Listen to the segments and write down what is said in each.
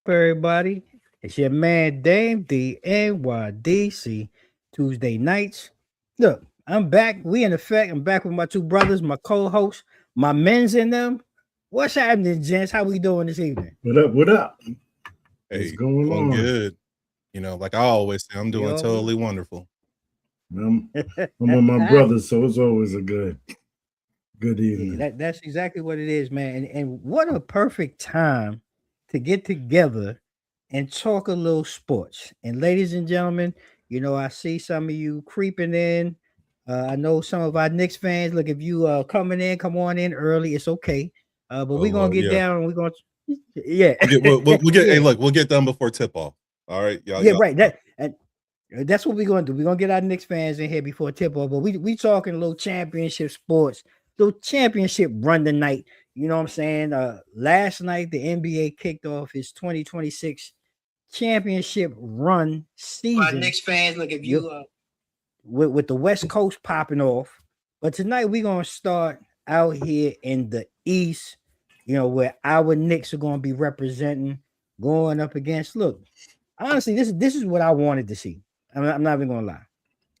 Everybody, it's your man Dame the NYDC Tuesday nights. Look, I'm back. We in effect. I'm back with my two brothers, my co-hosts, my men's in them. What's happening, gents? How we doing this evening? What up? What up? Hey, What's going on? Good. You know, like I always say, I'm doing totally wonderful. I'm with my brothers, so it's always a good evening. Yeah, that's exactly what it is, man. And what a perfect time to get together and talk a little sports. And ladies and gentlemen, you know, I see some of you creeping in. I know some of our Knicks fans. Look, if you coming in, come on in early. It's okay. But we're gonna get down and we're gonna we'll get hey, look, we'll get done before tip off. All right. Y'all. Right. That's what we're gonna do. We're gonna get our Knicks fans in here before tip off. But we talking a little championship sports, little championship run tonight. You know what I'm saying? Last night the NBA kicked off its 2026 championship run season. My Knicks fans, look, if you with the West Coast popping off. But tonight we're gonna start out here in the East, you know, where our Knicks are gonna be representing, going up against. Look, honestly, this is what I wanted to see. I'm not even gonna lie.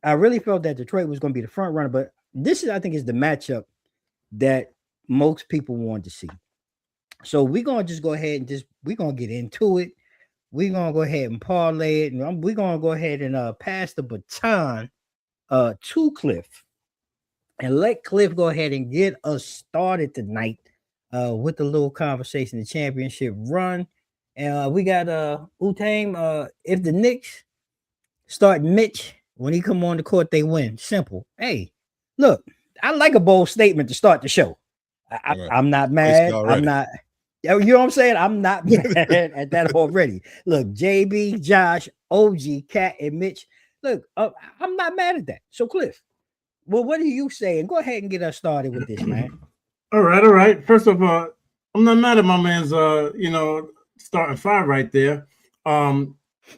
I really felt that Detroit was gonna be the front runner, but this is, I think, is the matchup that most people want to see. So we're gonna just go ahead and we're gonna get into it. We're gonna go ahead and parlay it, and we're gonna go ahead and pass the baton to Cliff, and let Cliff go ahead and get us started tonight with the little conversation, the championship run. And we got Utame. If the Knicks start Mitch when he come on the court, they win. Simple. Hey, look, I like a bold statement to start the show. I'm not mad. I'm not. You know what I'm saying? I'm not mad at that already. Look, JB, Josh, OG, Cat, and Mitch. Look, I'm not mad at that. So, Cliff, well, what do you say? And go ahead and get us started with this, man. All right. First of all, I'm not mad at my man's, starting five right there.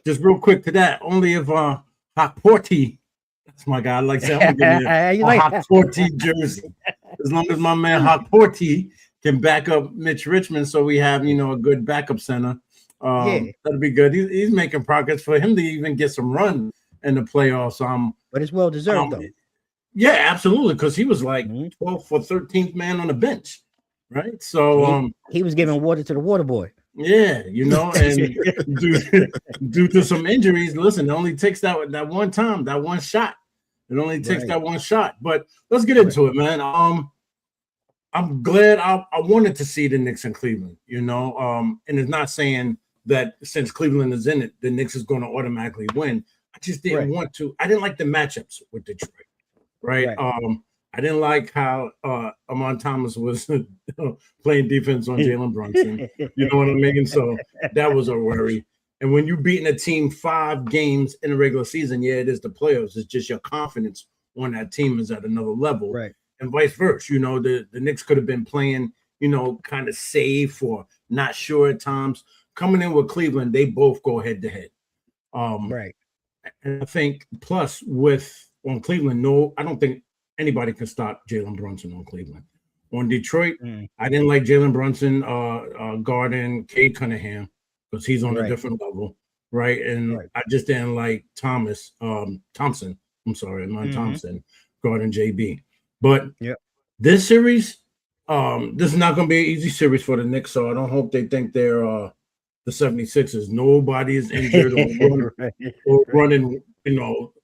Just real quick to that, only if Hot-Porty, that's my guy. I like that. I'm gonna give you a Hot-Porty jersey. As long as my man Hot-Porty can back up Mitch Richmond, so we have, a good backup center. That'll be good. He's making progress for him to even get some run in the playoffs. But it's well deserved, though. Yeah, absolutely, because he was like 12th or 13th man on the bench, right? So he was giving water to the water boy. Yeah, and due to some injuries, listen, it only takes that one time, that one shot. It only takes that one shot. But let's get into it, man. I'm glad I wanted to see the Knicks in Cleveland, and it's not saying that since Cleveland is in it, the Knicks is going to automatically win. I just didn't want to. I didn't like the matchups with Detroit, right? I didn't like how Amon Thomas was playing defense on Jalen Brunson. You know what I mean? So that was a worry. And when you're beating a team 5 games in the regular season, it is the playoffs. It's just your confidence on that team is at another level. Right. And vice versa. The Knicks could have been playing, kind of safe or not sure at times. Coming in with Cleveland, they both go head to head. Right. And I think plus on Cleveland, I don't think anybody can stop Jalen Brunson on Cleveland. On Detroit, I didn't like Jalen Brunson guarding Cade Cunningham because he's on a different level, right? And I just didn't like Thompson. I'm sorry, Thompson guarding JB. But this series, this is not going to be an easy series for the Knicks, so I don't hope they think they're the 76ers. Nobody is injured or running,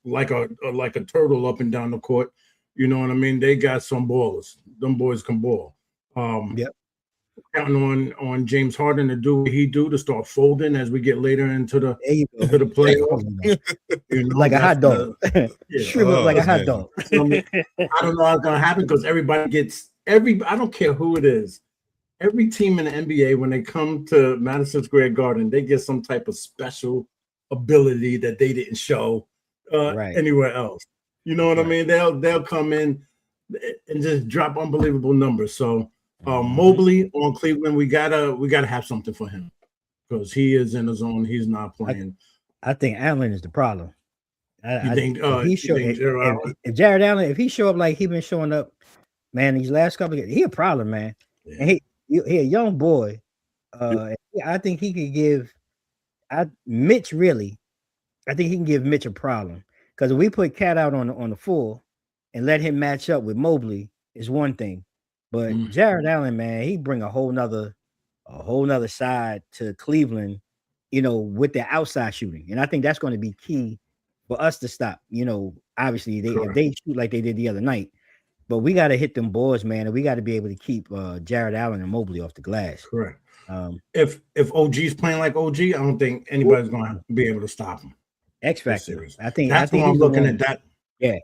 like a turtle up and down the court. You know what I mean? They got some ballers. Them boys can ball. Counting on James Harden to do what he do to start folding as we get later into the playoffs. Like a hot dog. Shrivel up like a hot dog. I don't know how it's gonna happen because everybody gets I don't care who it is. Every team in the NBA, when they come to Madison Square Garden, they get some type of special ability that they didn't show anywhere else. You know what I mean? They'll come in and just drop unbelievable numbers. So Mobley on Cleveland, we gotta have something for him because he is in the zone. He's not playing. I think Allen is the problem. If Jared Allen, if he show up like he been showing up, man, these last couple of years, he a problem, man. Yeah. And he a young boy. I think he could give Mitch really. I think he can give Mitch a problem because if we put Cat out on the full and let him match up with Mobley is one thing, but Jared Allen, man, he bring a whole nother side to Cleveland, with their outside shooting, and I think that's going to be key for us to stop. Obviously if they shoot like they did the other night, but we got to hit them boards, man, and we got to be able to keep Jared Allen and Mobley off the glass. Correct. If OG's playing like OG, I don't think anybody's going to be able to stop him. X Factor. I think I'm looking at that. Yeah,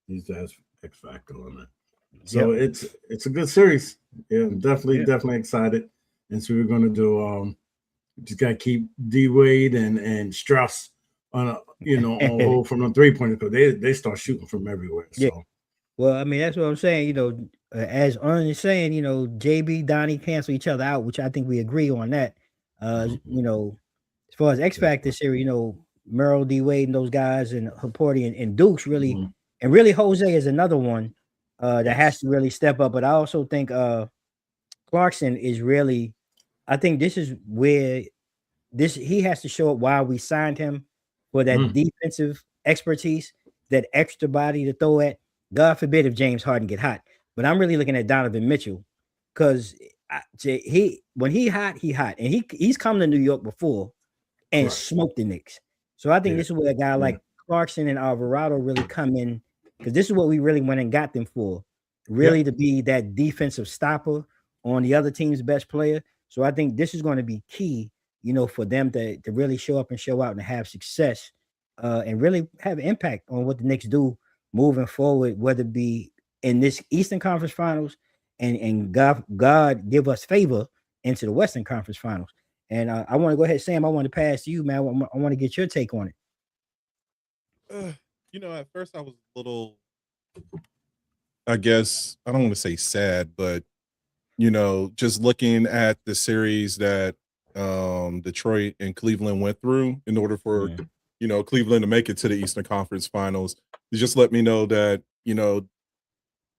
he's the X Factor on that. So it's a good series. Yeah, I'm definitely excited. And so we're going to do. Just got to keep D Wade and Strauss on hold from the 3-pointer because they start shooting from everywhere. So. Yeah. Well, I mean that's what I'm saying. As Ern is saying, JB, Donnie cancel each other out, which I think we agree on that. As far as X Factor series, Merrill, D Wade, and those guys, and Haporti and Dukes really, and really Jose is another one that has to really step up. But I also think Clarkson is really. I think this is where he has to show up why we signed him for that defensive expertise, that extra body to throw at. God forbid if James Harden get hot. But I'm really looking at Donovan Mitchell because when he hot, and he's come to New York before and smoked the Knicks. So I think this is where a guy like Clarkson and Alvarado really come in because this is what we really went and got them for, really to be that defensive stopper on the other team's best player. So I think this is going to be key, for them to really show up and show out and have success and really have an impact on what the Knicks do moving forward, whether it be in this Eastern Conference Finals and God give us favor into the Western Conference Finals. And I want to go ahead, Sam. I want to pass to you, man. I want to get your take on it. At first I was a little, I guess, I don't want to say sad, but just looking at the series that Detroit and Cleveland went through in order for, Cleveland to make it to the Eastern Conference Finals, it just let me know that,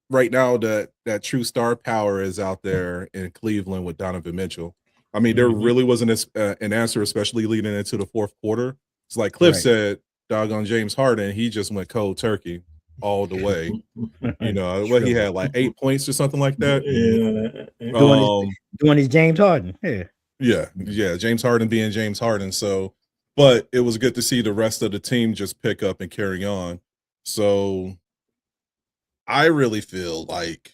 right now that true star power is out there in Cleveland with Donovan Mitchell. I mean, there really wasn't an answer, especially leading into the fourth quarter. It's like Cliff said, doggone James Harden, he just went cold turkey all the way. He had like 8 points or something like that. Doing his James Harden. Yeah. James Harden being James Harden. So, but it was good to see the rest of the team just pick up and carry on. So I really feel like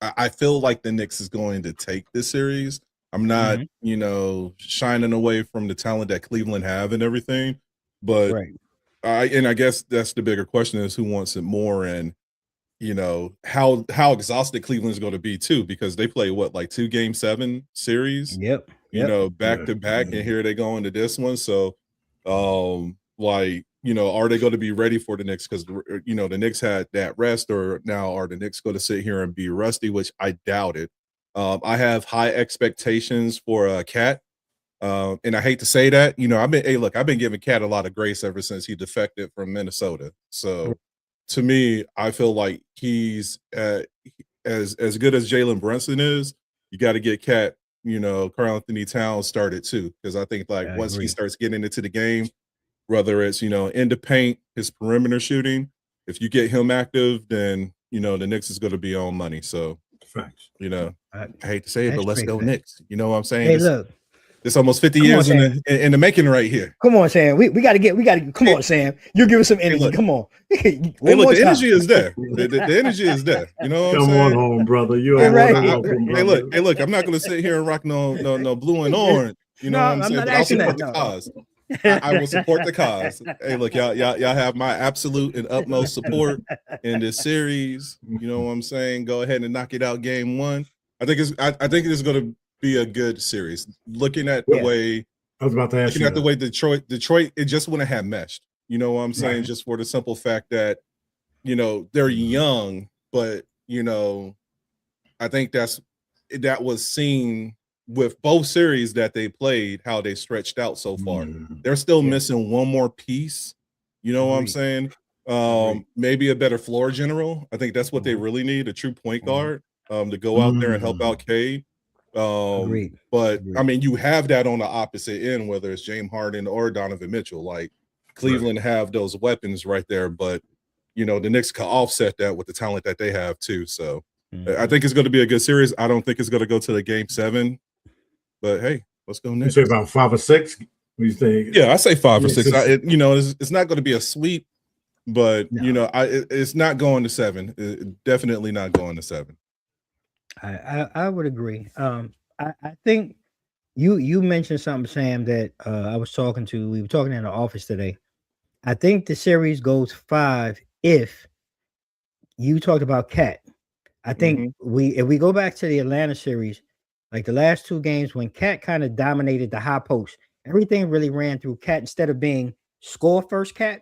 the Knicks is going to take this series. I'm not, shining away from the talent that Cleveland have and everything, but I guess that's the bigger question is who wants it more and, how exhausted Cleveland's going to be too, because they play like 2 Game 7 series, back to back. And here they go into this one. So, are they going to be ready for the Knicks? Because, the Knicks had that rest, or now are the Knicks going to sit here and be rusty, which I doubt it. I have high expectations for Cat. And I hate to say that, I've been giving Cat a lot of grace ever since he defected from Minnesota. So to me, I feel like he's as good as Jalen Brunson is. You got to get Cat, Karl Anthony Towns started too, because I think once he starts getting into the game, whether it's in the paint, his perimeter shooting, if you get him active, then the Knicks is going to be on money. So, I hate to say it, but let's go Knicks. You know what I'm saying? Hey, look. It's almost 50 years in the making right here. Come on, Sam. We got to come on, Sam. You give us some energy. Come on. The energy is there. The energy is there. You know what I'm saying? Come on home, brother. You are welcome, brother. Hey, look, I'm not going to sit here and rock no blue and orange. You know what I'm saying? But I'll support the cause. I will support the cause. Hey, look, y'all have my absolute and utmost support in this series. You know what I'm saying? Go ahead and knock it out game 1. I think it's going to be a good series. Looking at the way I was about to ask looking you at the way Detroit, it just wouldn't have meshed. You know what I'm saying? Right. Just for the simple fact that, you know, they're young, but you know, I think that was seen with both series that they played, how they stretched out so far. They're still missing one more piece. You know what I'm saying? Maybe a better floor general. I think that's what they really need, a true point guard, to go out there and help out Cade. But I mean, you have that on the opposite end, whether it's James Harden or Donovan Mitchell. Like Cleveland have those weapons right there, but you know, the Knicks can offset that with the talent that they have too. So I think it's going to be a good series. I don't think it's going to go to the game 7, but hey, let's go next. You say about 5 or 6? What do you think? Yeah, I say 5 or 6. You know, it's not going to be a sweep, but you know, it's not going to 7. Definitely not going to 7. I would agree. I think you mentioned something, Sam, that we were talking in the office today. I think the series goes 5 if you talked about Cat. I think if we go back to the Atlanta series, like the last 2 games when Cat kind of dominated the high post, everything really ran through Cat instead of being score first Cat.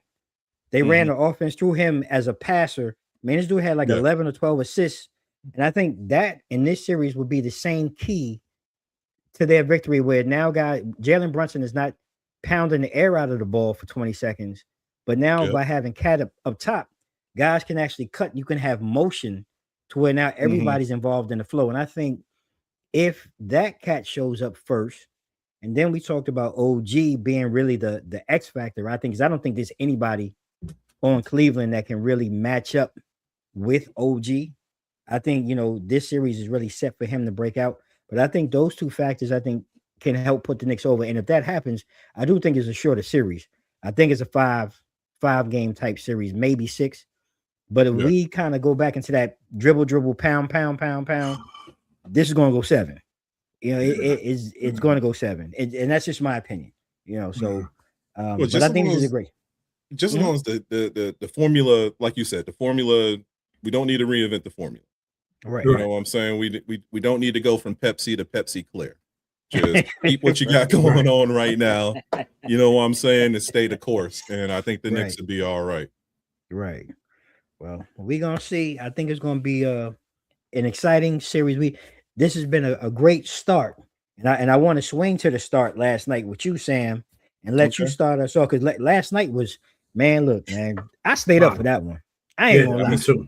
They ran the offense through him as a passer. I mean, this dude had like 11 or 12 assists. And I think that in this series would be the same key to their victory, where now Jalen Brunson is not pounding the air out of the ball for 20 seconds. But now by having Cat up top, guys can actually cut. You can have motion to where now everybody's involved in the flow. And I think if that Cat shows up first, and then we talked about OG being really the X factor, I think, because I don't think there's anybody on Cleveland that can really match up with OG. I think, you know, this series is really set for him to break out. But I think those 2 factors, I think, can help put the Knicks over. And if that happens, I do think it's a shorter series. I think it's a five game type series, maybe 6. But if we kind of go back into that dribble, pound, this is going to go 7. You know, it's going to go 7. And that's just my opinion, you know. So, but I think this is a great. Just as long as the formula, like you said, the formula, we don't need to reinvent the formula. Right. You know what I'm saying? We don't need to go from Pepsi to Pepsi Clear. Just keep what you got going on right now. You know what I'm saying? And stay the course. And I think the Knicks will be all right. Right. Well, we're gonna see. I think it's gonna be an exciting series. This has been a great start. And I want to swing to the start last night with you, Sam, and let you start us off, because last night was, man, look, man, I stayed up for that one. I ain't gonna lie. Me too.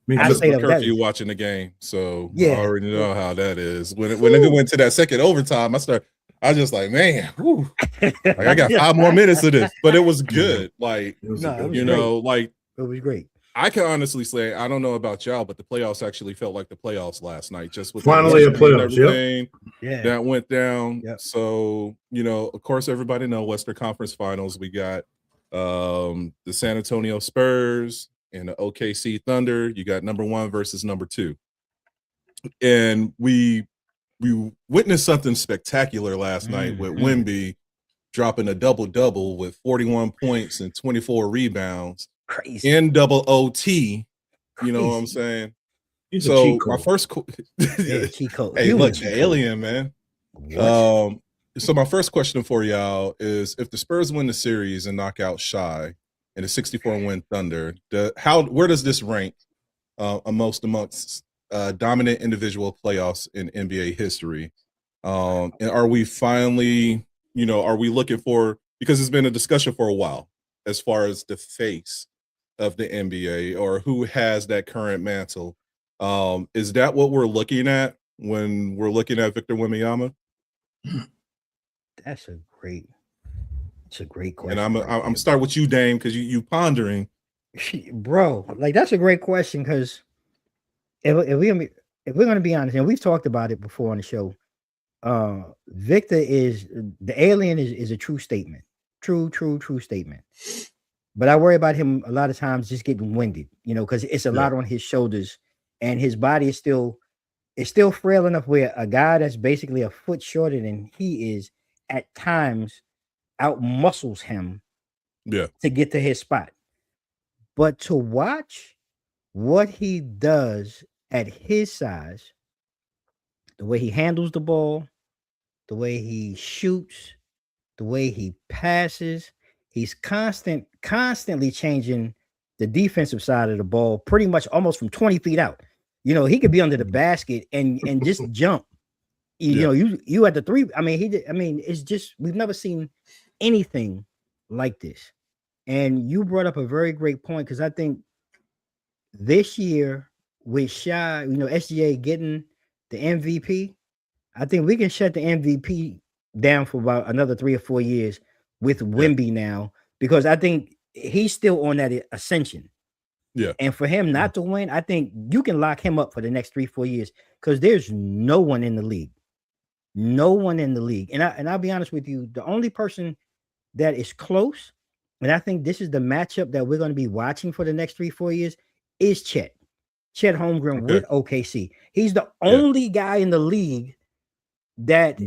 I stayed up for you watching the game, so I already know how that is. When it went to that second overtime, I was just like, man, like I got 5 more minutes of this, but it was good. Like, it was great. I can honestly say, I don't know about y'all, but the playoffs actually felt like the playoffs last night. Just with finally a playoffs, that went down. So, you know, of course, everybody know Western Conference Finals. We got the San Antonio Spurs and the OKC Thunder. You got number 1 versus number 2, and we witnessed something spectacular last night with Wemby dropping a double-double with 41 points and 24 rebounds. Crazy. In double OT, you know what I'm saying? So my first cheat code. Hey, look, the alien, man. So my first question for y'all is, if the Spurs win the series and knock out Shy and the 64-win Thunder, where does this rank amongst dominant individual playoffs in NBA history? And are we finally, you know, are we looking for, because it's been a discussion for a while as far as the face of the NBA or who has that current mantle? Is that what we're looking at when we're looking at Victor Wembanyama? That's a great question. And I'm start with you, Dame, because you pondering, bro. Like, that's a great question, because if we're gonna be honest, and we've talked about it before on the show, Victor is the alien is a true statement, true statement. But I worry about him a lot of times just getting winded, you know, because it's a lot on his shoulders, and his body is still frail enough where a guy that's basically a foot shorter than he is at times out muscles him to get to his spot. But to watch what he does at his size, the way he handles the ball, the way he shoots, the way he passes. He's constantly changing the defensive side of the ball, pretty much almost from 20 feet out. You know, he could be under the basket and just jump. You know, you at the three. I mean, he did. I mean, it's just we've never seen anything like this. And you brought up a very great point because I think this year with Shy, you know, SGA getting the MVP, I think we can shut the MVP down for about another 3 or 4 years with Wemby now, because I think he's still on that ascension. Yeah. And for him not to win, I think you can lock him up for the next 3-4 years because there's no one in the league. No one in the league. And I'll be honest with you, the only person that is close, and I think this is the matchup that we're going to be watching for the next 3-4 years, is Chet Holmgren with OKC. He's the only guy in the league that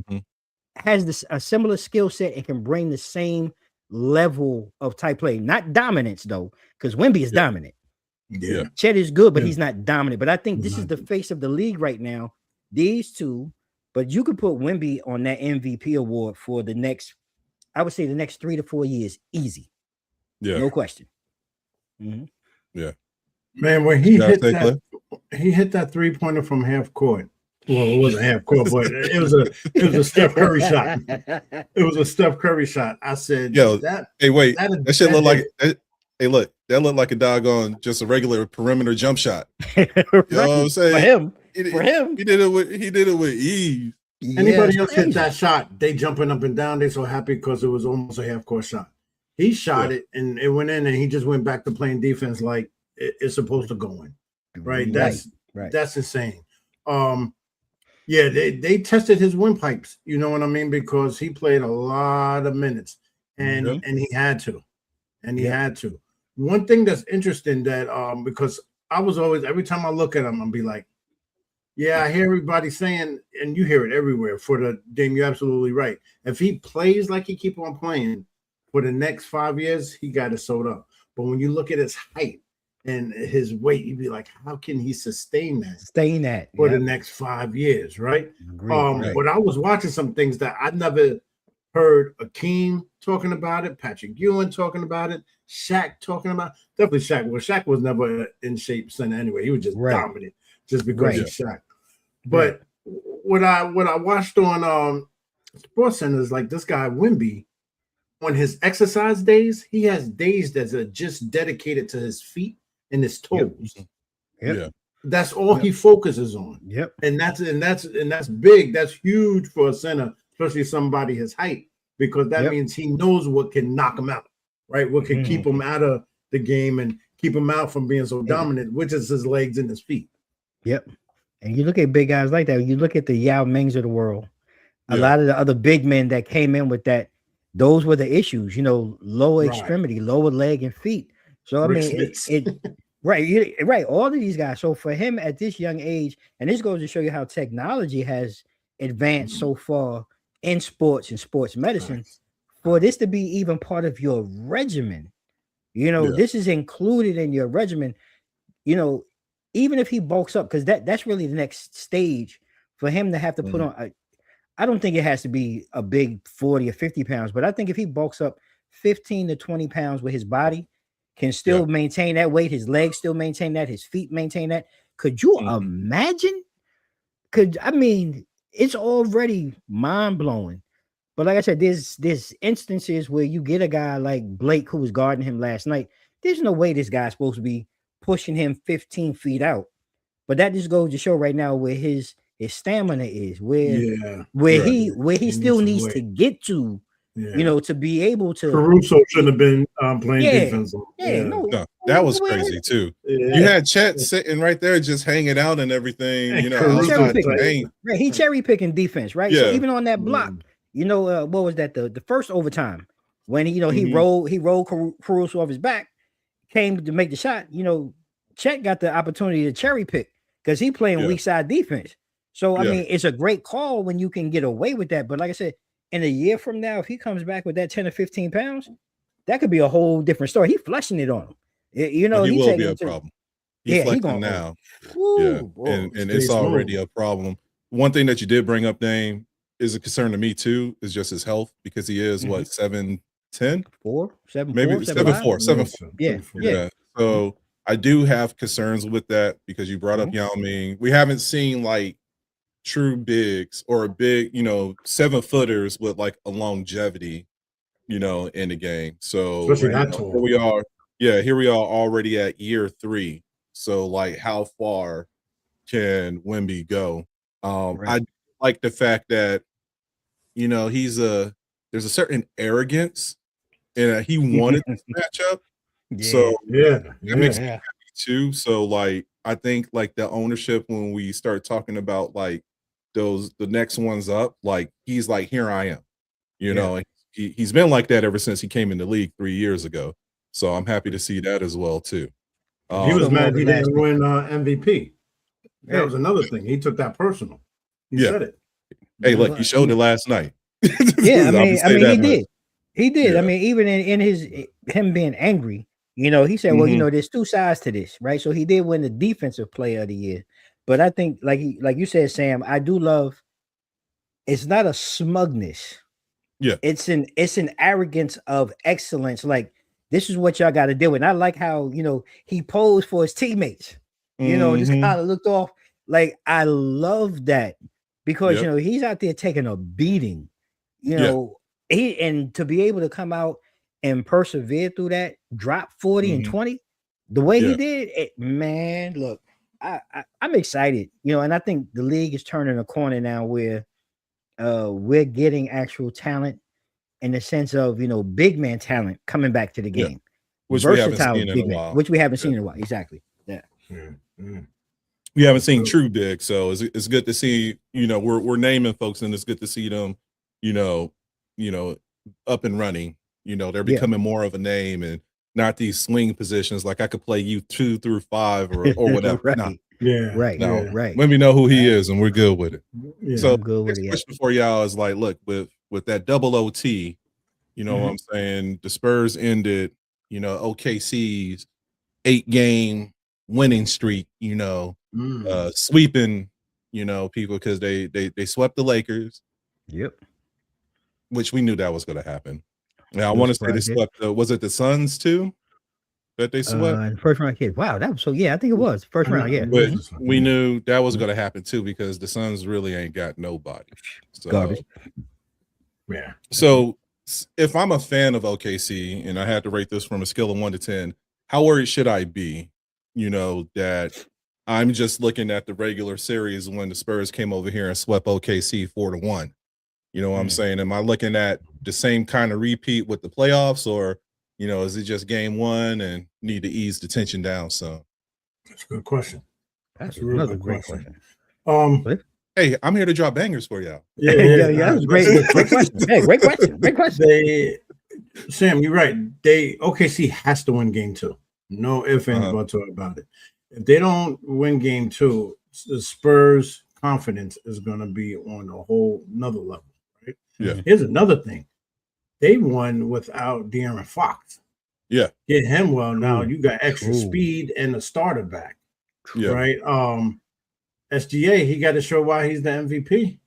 has a similar skill set and can bring the same level of type play. Not dominance, though, because Wemby is dominant. Yeah. Chet is good, but he's not dominant. But I think this is the face of the league right now. These two, but you could put Wemby on that MVP award for the next, I would say the next 3 to 4 years, easy. Yeah. No question. Yeah. Man, when he hit that 3-pointer from half court. Well, it wasn't half court, but it was a Steph Curry shot. It was a Steph Curry shot. I said, "Yo, hey, wait, that shit look like." Hey, look, that looked like a doggone just a regular perimeter jump shot. You know what I'm saying? For him, he did it with ease. Anybody else hit that shot, they jumping up and down. They so happy because it was almost a half court shot. He shot it and it went in, and he just went back to playing defense like it's supposed to go in. Right? That's insane. Yeah, they tested his windpipes. You know what I mean? Because he played a lot of minutes, and he had to, had to. One thing that's interesting that because I was always, every time I look at him, I'll be like, yeah, I hear everybody saying, and you hear it everywhere. For the Dame, you're absolutely right. If he plays like he keep on playing for the next 5 years, he got it sewed up. But when you look at his height and his weight, you'd be like, how can he sustain that? For the next 5 years, right? But I was watching some things that I never heard Akeem talking about it, Patrick Ewing talking about it, Shaq talking about it. Definitely Shaq. Well, Shaq was never in shape center anyway. He was just dominant just because he's Shaq. But what I watched on Sports Center is like this guy Wemby, on his exercise days, he has days that are just dedicated to his feet and his toes. That's all he focuses on. And that's big. That's huge for a center, especially somebody his height, because that means he knows what can knock him out, right? What can keep him out of the game and keep him out from being so dominant, which is his legs and his feet. And you look at big guys like that. You look at the Yao Mings of the world. A lot of the other big men that came in with that, those were the issues, you know, lower extremity, lower leg and feet. So I mean, right. All of these guys. So for him at this young age, and this goes to show you how technology has advanced so far in sports and sports medicine, for this to be even part of your regimen, you know, this is included in your regimen, you know, even if he bulks up, because that's really the next stage for him to have to put on. I don't think it has to be a big 40 or 50 pounds, but I think if he bulks up 15 to 20 pounds with his body, can still maintain that weight, his legs still maintain that, his feet maintain that. Could you imagine? I mean, it's already mind-blowing. But like I said, there's instances where you get a guy like Blake who was guarding him last night. There's no way this guy's supposed to be pushing him 15 feet out. But that just goes to show right now where his stamina is, where he still needs to get to, you know, to be able to. Caruso shouldn't have been playing defense. No, that was crazy too. You had Chet sitting right there just hanging out and everything, you know. He cherry picking defense, right? So even on that block, you know, what was that, the first overtime when he rolled Caruso off his back, came to make the shot, you know, Chet got the opportunity to cherry pick because he playing weak side defense. So, I mean, it's a great call when you can get away with that. But like I said, in a year from now, if he comes back with that 10 or 15 pounds, that could be a whole different story. He's fleshing it on him. You know, he will be a problem. He's flexing now. Woo, and it's already a problem. One thing that you did bring up, Dame, is a concern to me too is just his health, because he is what 7'10", 7'4", maybe 7'5". 7'4". Yeah. So I do have concerns with that, because you brought up Yao Ming. We haven't seen like true bigs or big, 7-footers with like a longevity, in the game. So especially that tall. here we are. Yeah, here we are already at year 3. So like, how far can Wemby go? I like the fact that there's a certain arrogance, and he wanted this matchup. So that makes me happy too. So like, I think like the ownership, when we start talking about like the next ones up, like he's like, here I am, and he's been like that ever since he came in the league 3 years ago. So I'm happy to see that as well too. He was mad he didn't win MVP. That was another thing. He took that personal. He said it. Hey, look, he showed it last night. Yeah, I mean, he did. He did. Yeah. I mean, even in him being angry, he said, well, there's 2 sides to this, right? So he did win the defensive player of the year. But I think, like you said, Sam, I do love, it's not a smugness. Yeah. It's an arrogance of excellence. Like, this is what y'all got to deal with. And I like how, he posed for his teammates, just kind of looked off. Like, I love that, because, he's out there taking a beating, and to be able to come out and persevere through that, drop 40 and 20, the way he did, man, look, I'm excited, and I think the league is turning a corner now where we're getting actual talent, in the sense of, big man talent coming back to the game, which versatile we haven't seen big in a man, while. which we haven't seen in a while. Exactly. Yeah. We haven't seen true big, so it's good to see. We're naming folks, and it's good to see them, up and running. They're becoming more of a name, and not these swing positions. Like, I could play you 2 through 5 or whatever. Right. Nah. Right. Let me know who he is, and we're good with it. Yeah. So, I'm good with it. question for y'all is like, look, with that double OT, what I'm saying, the Spurs ended, OKC's 8-game winning streak, sweeping, people, because they swept the Lakers. Yep. Which we knew that was going to happen. Now, I want to say they swept. Was it the Suns too that they swept? First round kid. Wow, that was so. Yeah, I think it was first round. Yeah, but we knew that was going to happen too, because the Suns really ain't got nobody. So, garbage. Yeah. So if I'm a fan of OKC and I had to rate this from a scale of 1 to 10, how worried should I be? That I'm just looking at the regular series when the Spurs came over here and swept OKC 4-1. You know what I'm saying? Am I looking at the same kind of repeat with the playoffs, or, is it just game 1 and need to ease the tension down some? That's a good question. That's a really great question. Hey, I'm here to drop bangers for y'all. Yeah, that was great. Great question. Hey, great question. Sam, you're right. OKC has to win game 2. No ifs, ands, buts about it. If they don't win game 2, the Spurs' confidence is going to be on a whole nother level. Right? Yeah. Here's another thing. They won without De'Aaron Fox. Yeah. Get him well. Now you got extra speed and a starter back. Yeah. Right. SGA, he got to show why he's the MVP.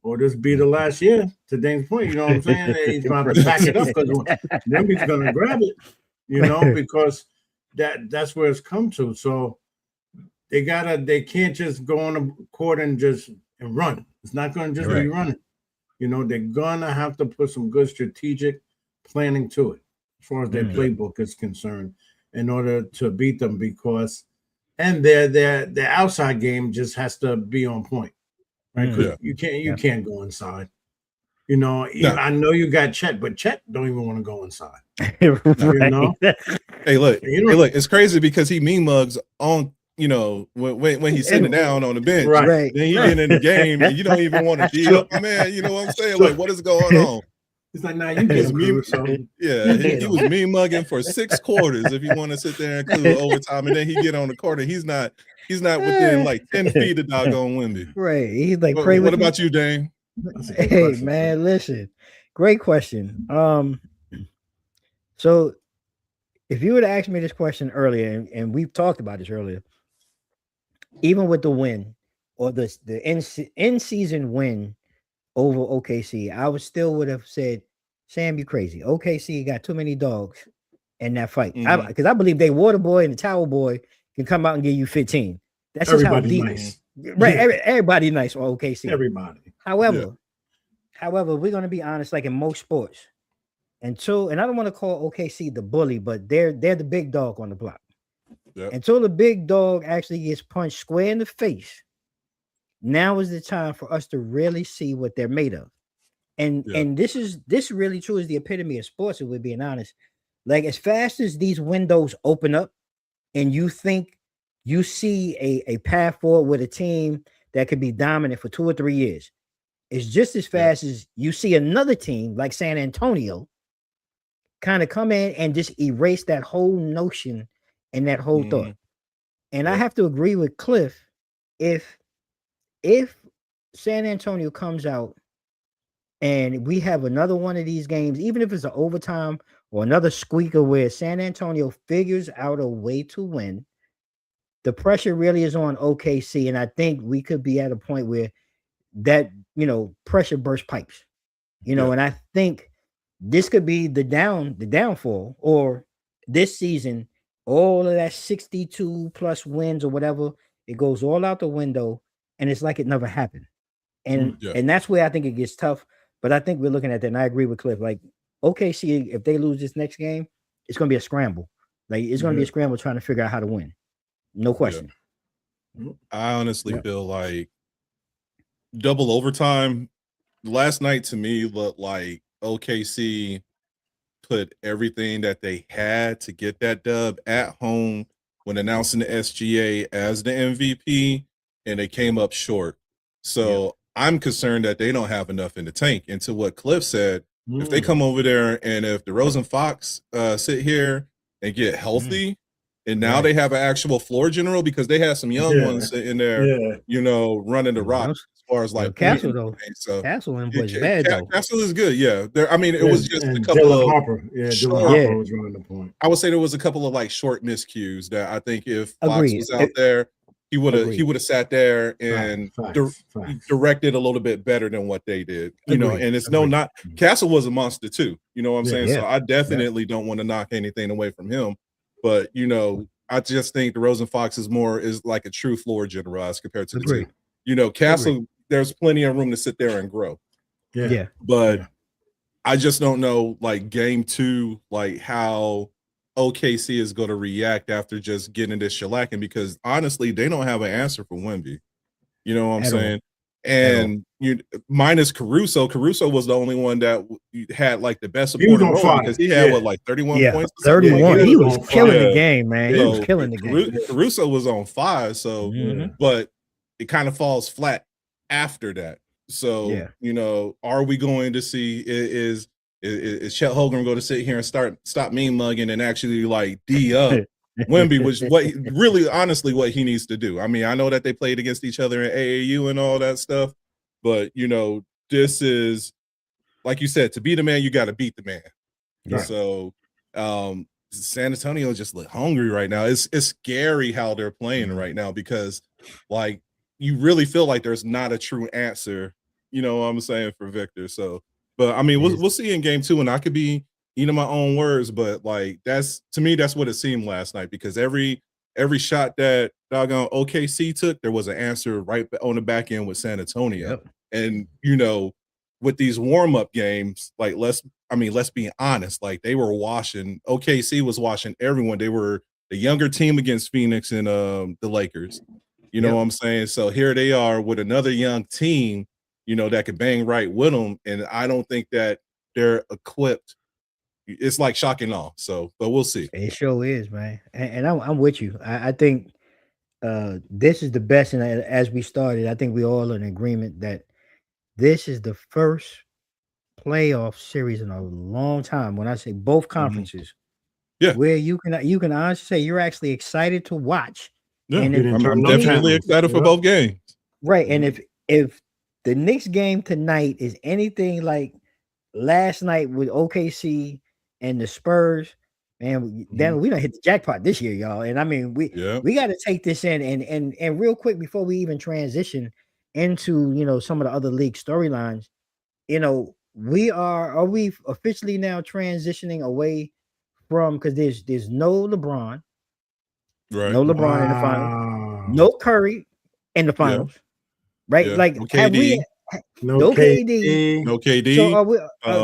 Or this be the last year, to Dane's point. You know what I'm saying? He's going to have to back it up, because Wemby's going to grab it, because that's where it's come to. So they can't just go on the court and run. It's not going to just be running. They're going to have to put some good strategic planning to it, as far as their playbook is concerned, in order to beat them, because their outside game just has to be on point, right? Because you can't go inside. I know you got Chet, but Chet don't even want to go inside. Hey, look, it's crazy, because he mean mugs on, when he's sitting down on the bench, right? Then he get in the game, and you don't even want to deal up, man. You know what I'm saying? Like, what is going on? It's like, now you get me something. Yeah, he was mean mugging for 6 quarters, if you want to sit there and include overtime, and then he get on the court, and he's not within like 10 feet of doggone Wemby. Right. He's like, what about you, Dane? Hey, man, listen. Great question. So if you would have asked me this question earlier, and we've talked about this earlier, even with the win, or the in-season win over OKC. I would have said, Sam, you crazy. OKC got too many dogs in that fight. Because I believe they Water Boy and the Towel Boy can come out and give you 15. That's just how deep. Nice. Right. Everybody nice on OKC. Everybody. However, we're gonna be honest, like in most sports, and I don't want to call OKC the bully, but they're the big dog on the block. Yep. Until the big dog actually gets punched square in the face, now is the time for us to really see what they're made of. And this really true is the epitome of sports, if we're being honest. Like, as fast as these windows open up and you think you see a path forward with a team that could be dominant for 2 or 3 years, it's just as fast as you see another team like San Antonio kind of come in and just erase that whole notion and that whole thought. And I have to agree with Cliff. If San Antonio comes out and we have another one of these games, even if it's an overtime or another squeaker where San Antonio figures out a way to win, the pressure really is on OKC. And I think we could be at a point where that, pressure burst pipes, and I think this could be the downfall, or this season, all of that 62 plus wins or whatever, it goes all out the window and it's like it never happened. And that's where I think it gets tough. But I think we're looking at that, and I agree with Cliff. Like, OKC, if they lose this next game, it's going to be a scramble. Like, it's going to be a scramble trying to figure out how to win. No question. I honestly feel like double overtime last night to me looked like OKC put everything that they had to get that dub at home when announcing the SGA as the MVP, and they came up short. So I'm concerned that they don't have enough in the tank. And to what Cliff said, if they come over there and if DeRozan Fox sit here and get healthy, and now they have an actual floor general, because they had some young ones in there, running the rock as far as like Castle though. So Castle was bad though. Castle is good. Yeah. There, I mean, it was just a couple Dylan of Harper. Dylan Harper was running the point. I would say there was a couple of like short miscues that I think if Fox was out there, he would have sat there and directed a little bit better than what they did. And it's not Castle was a monster too. You know what I'm saying? So I definitely don't want to knock anything away from him. But I just think DeRozan Fox is like a true floor general as compared to the team. Castle, there's plenty of room to sit there and grow. But I just don't know, like, game 2, like how OKC is going to react after just getting this shellacking, because honestly, they don't have an answer for Wemby. You know what I'm saying? And minus Caruso. Caruso was the only one that had like the best supporting role, because he had like 31 points. 31. He was killing the game, man. He was killing the game. Caruso was on fire. So, but it kind of falls flat after that. So, are we going to see is Chet Holmgren going to sit here and stop mean mugging and actually like D up Wemby, which honestly what he needs to do. I mean, I know that they played against each other in AAU and all that stuff, but this is, like you said, to be the man, you got to beat the man. So San Antonio just look hungry right now. It's scary how they're playing right now, because like you really feel like there's not a true answer, what I'm saying, for Victor. So, but I mean, we'll see in game 2, and I could be eating my own words, but like that's what it seemed last night, because every shot that doggone OKC took, there was an answer right on the back end with San Antonio. And with these warm-up games, like let's be honest, like OKC was washing everyone. They were the younger team against Phoenix and the Lakers. You know what I'm saying? So here they are with another young team, that could bang right with them, and I don't think that they're equipped. It's like shock and awe. So, but we'll see. It sure is, man. And I'm with you. I think this is the best. And as we started, I think we all are in agreement that this is the first playoff series in a long time. When I say both conferences, where you can honestly say you're actually excited to watch. Yeah, and I'm definitely excited for both games. Right. And if the Knicks game tonight is anything like last night with OKC and the Spurs, man, then we don't hit the jackpot this year, y'all. And I mean, we got to take this in and real quick before we even transition into some of the other league storylines. are we officially now transitioning away from, because there's no LeBron, Right. no LeBron in the finals, no Curry in the finals, right? Yeah. Like, No have we KD. no KD? No KD. So are we?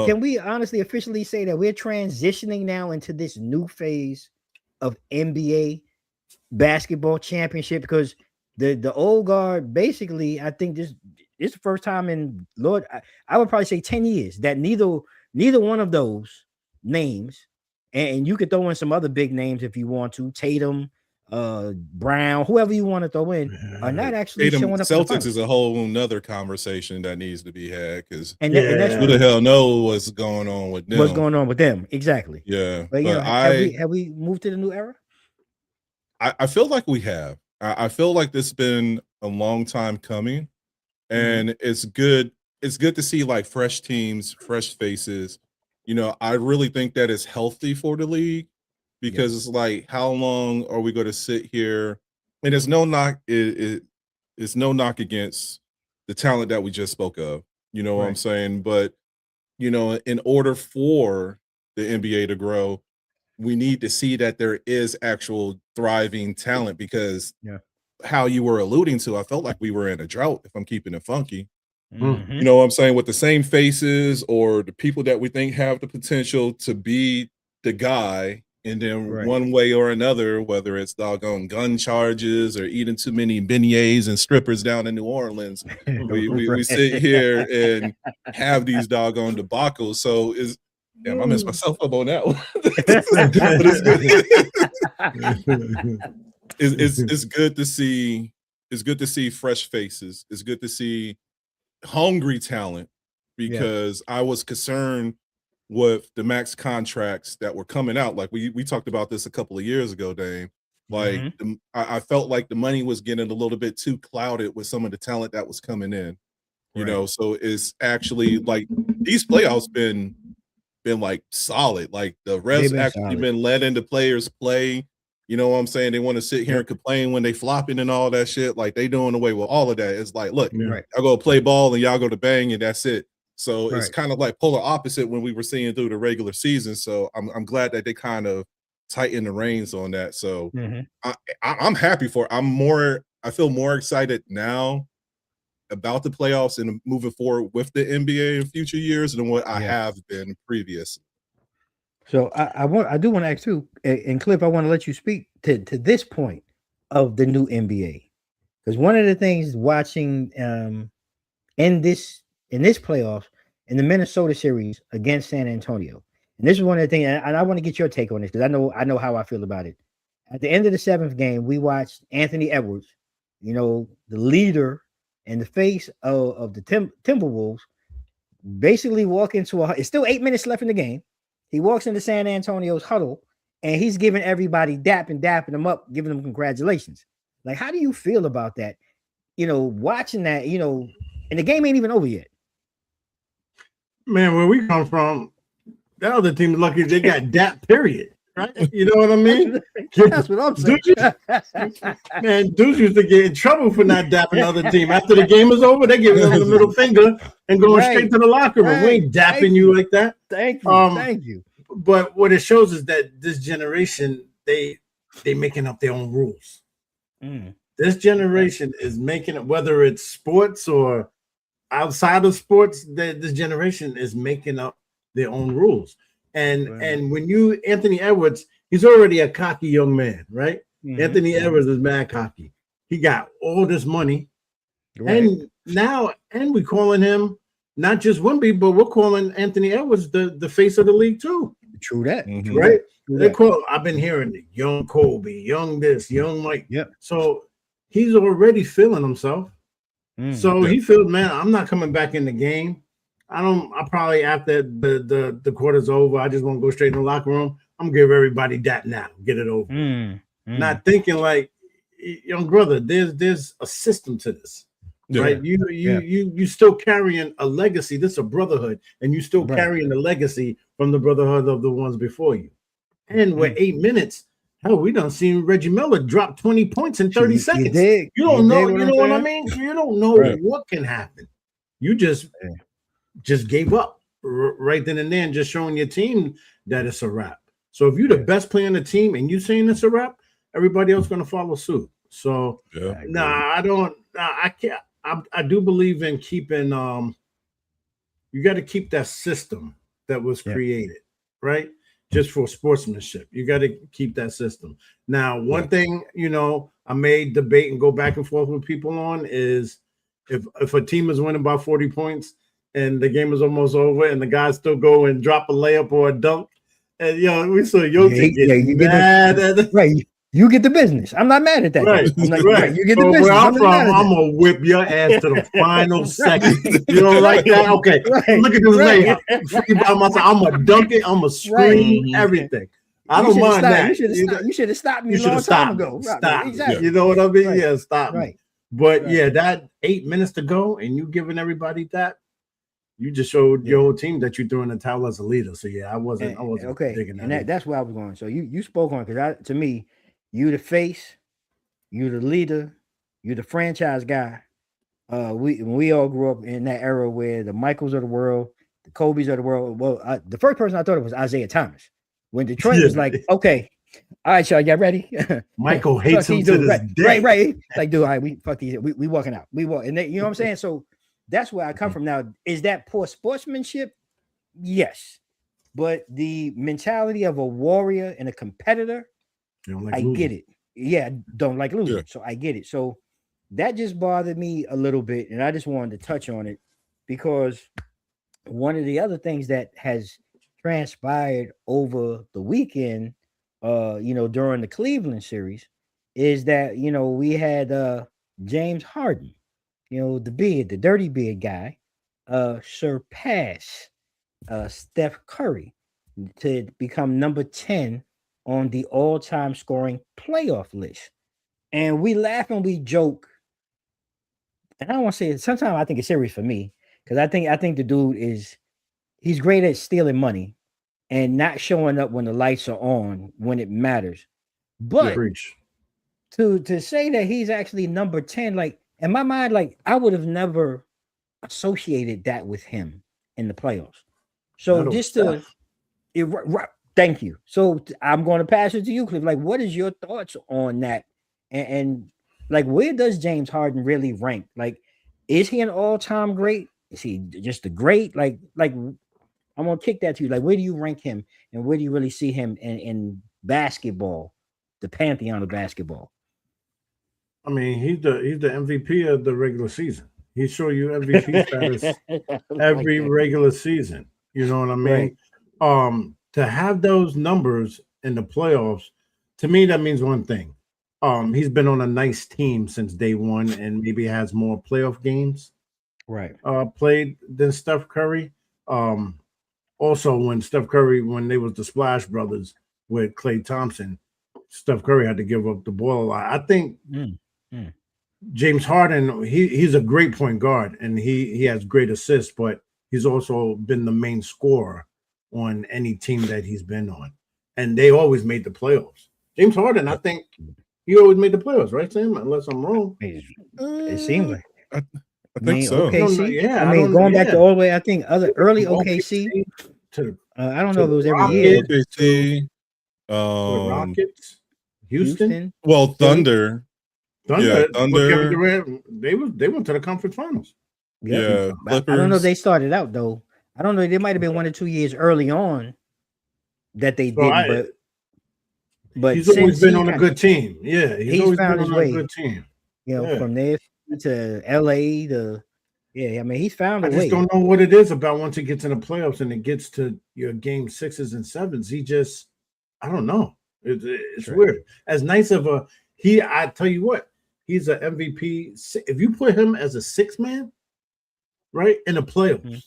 Can we honestly officially say that we're transitioning now into this new phase of NBA basketball championship? Because the old guard, basically, I think this is the first time in Lord, I would probably say 10 years that neither one of those names, and you could throw in some other big names if you want to, Tatum, Brown, whoever you want to throw in, are not actually Tatum, showing up. Celtics is a whole nother conversation that needs to be had, because and that's who the hell know what's going on with them? What's going on with them? Exactly. Yeah, But have we moved to the new era? I feel like we have. I feel like this has been a long time coming, and it's good. It's good to see like fresh teams, fresh faces. I really think that is healthy for the league, because it's like, how long are we going to sit here? And there's no knock. It's no knock against the talent that we just spoke of. You know what I'm saying? But in order for the NBA to grow, we need to see that there is actual thriving talent, because how you were alluding to, I felt like we were in a drought, if I'm keeping it funky. You know what I'm saying? With the same faces, or the people that we think have the potential to be the guy, and then one way or another, whether it's doggone gun charges or eating too many beignets and strippers down in New Orleans, we sit here and have these doggone debacles. So damn, I messed myself up on that one. It's good to see. It's good to see fresh faces. It's good to see hungry talent, because I was concerned with the max contracts that were coming out. Like we talked about this a couple of years ago, Dame. Like I felt like the money was getting a little bit too clouded with some of the talent that was coming in. So it's actually like these playoffs been like solid. Like the refs actually been letting the players play. You know what I'm saying? They want to sit here and complain when they flopping and all that shit. Like they doing away with all of that. It's like, look, I go play ball and y'all go to bang, and that's it. So it's kind of like polar opposite when we were seeing through the regular season. So I'm glad that they kind of tighten the reins on that. So I'm happy for it. I feel more excited now about the playoffs and moving forward with the NBA in future years than what I have been previous. So I do want to ask too, and Cliff, I want to let you speak to this point of the new NBA, because one of the things watching in this playoffs, in the Minnesota series against San Antonio, and this is one of the things, and I want to get your take on this, because I know how I feel about it. At the end of the seventh game, we watched Anthony Edwards, the leader and the face of the Timberwolves, basically walk into it's still 8 minutes left in the game. He walks into San Antonio's huddle, and he's giving everybody dapping them up, giving them congratulations. Like, how do you feel about that? Watching that, and the game ain't even over yet. Man, where we come from, that other team is lucky they got dap, period. Right? You know what I mean? That's what I'm saying. Dudes used to get in trouble for not dapping the other team. After the game is over, they give them the middle finger and going straight to the locker room. We ain't dapping you like that. Thank you. But what it shows is that this generation, they making up their own rules. This generation is making it, whether it's sports or outside of sports, this generation is making up their own rules. And when Anthony Edwards, he's already a cocky young man, right? Anthony Edwards is mad cocky. He got all this money. And we calling him not just Wemby, but we're calling Anthony Edwards the face of the league too. True that. Right? They call, I've been hearing it, young Kobe, young this, young Mike. Yep. So he's already feeling himself. So he feels, man, I'm not coming back in the game. I probably, after the quarter's over, I just want to go straight in the locker room. I'm gonna give everybody that now. Get it over. Not thinking like, young brother, there's a system to this. Right? You still carrying a legacy. This is a brotherhood, and you still carrying the legacy from the brotherhood of the ones before you. And with 8 minutes, hell, we done seen Reggie Miller drop 20 points in 30 seconds. You don't know, you know what I mean? You don't know what can happen. You just just gave up right then and there, and just showing your team that it's a wrap. So if you're the best player on the team and you saying it's a wrap, everybody else going to follow suit. So I don't. I can't. I do believe in keeping. You got to keep that system that was created, right? Just for sportsmanship, you got to keep that system. Now, one thing I may debate and go back and forth with people on is if a team is winning by 40 points and the game is almost over and the guys still go and drop a layup or a dunk, and we saw Yote get mad. Right. You get the business. I'm not mad at that. Right. You get the business. Where I'm from, I'm going to whip your ass to the final second. You don't like that? Okay. Right. Look at this layup. I'm going to dunk it. I'm going to scream everything. I don't mind that. You should have stopped me a long time ago. Stop. Exactly. You know what I mean? Right. Yeah, stop me. Right. But that 8 minutes to go and you giving everybody that, you just showed your whole team that you're throwing the towel as a leader. So I wasn't digging that. And that's where I was going. So you spoke on, because to me, you the face, you the leader, you the franchise guy. We all grew up in that era where the Michaels of the world, the Kobe's of the world. Well, the first person I thought of was Isaiah Thomas. When Detroit was like, okay, all right, y'all, y'all ready? Michael hates him to this day. Right. Like, dude, all right, we fuck these. We walking out. We walk, and you know what I'm saying? So that's where I come from. Now, is that poor sportsmanship? Yes, but the mentality of a warrior and a competitor. I get it. Yeah, don't like losing. So I get it. So that just bothered me a little bit, and I just wanted to touch on it because one of the other things that has transpired over the weekend, during the Cleveland series, is that we had James Harden, the dirty beard guy, surpass Steph Curry to become number 10 on the all-time scoring playoff list. And we laugh and we joke. And I don't want to say it. Sometimes I think it's serious for me, because I think the dude he's great at stealing money and not showing up when the lights are on when it matters. But to say that he's actually number 10, like in my mind, like I would have never associated that with him in the playoffs. So thank you. So I'm going to pass it to you, Cliff. Like, what is your thoughts on that? And like, where does James Harden really rank? Like, is he an all-time great? Is he just a great? Like I'm gonna kick that to you. Like, where do you rank him, and where do you really see him in basketball, the pantheon of basketball? I mean, he's the MVP of the regular season. He show you MVP status every regular season. You know what I mean? Right. To have those numbers in the playoffs, to me, that means one thing. He's been on a nice team since day one, and maybe has more playoff games played than Steph Curry. Also, when they was the Splash Brothers with Klay Thompson, Steph Curry had to give up the ball a lot. I think James Harden, he's a great point guard, and he has great assists, but he's also been the main scorer on any team that he's been on, and they always made the playoffs. James Harden, I think he always made the playoffs, right, Sam? Unless I'm wrong. It seems like I think so. OKC, going back to all the way, I think early OKC. I don't know if it was every year. OKC, Rockets, Houston. Well, Thunder. Thunder. They went to the conference finals. Yeah, I don't know if they started out though. I don't know. There might have been 1 or 2 years early on that they didn't, but he's always been on a good team. Yeah, he's always found his way. A good team. From there to LA to I mean, he's found a way. I just don't know what it is about once he gets in the playoffs and it gets to your game 6s and 7s. I don't know. It's weird. As nice of I tell you what, he's an MVP. If you put him as a 6-man, right, in the playoffs,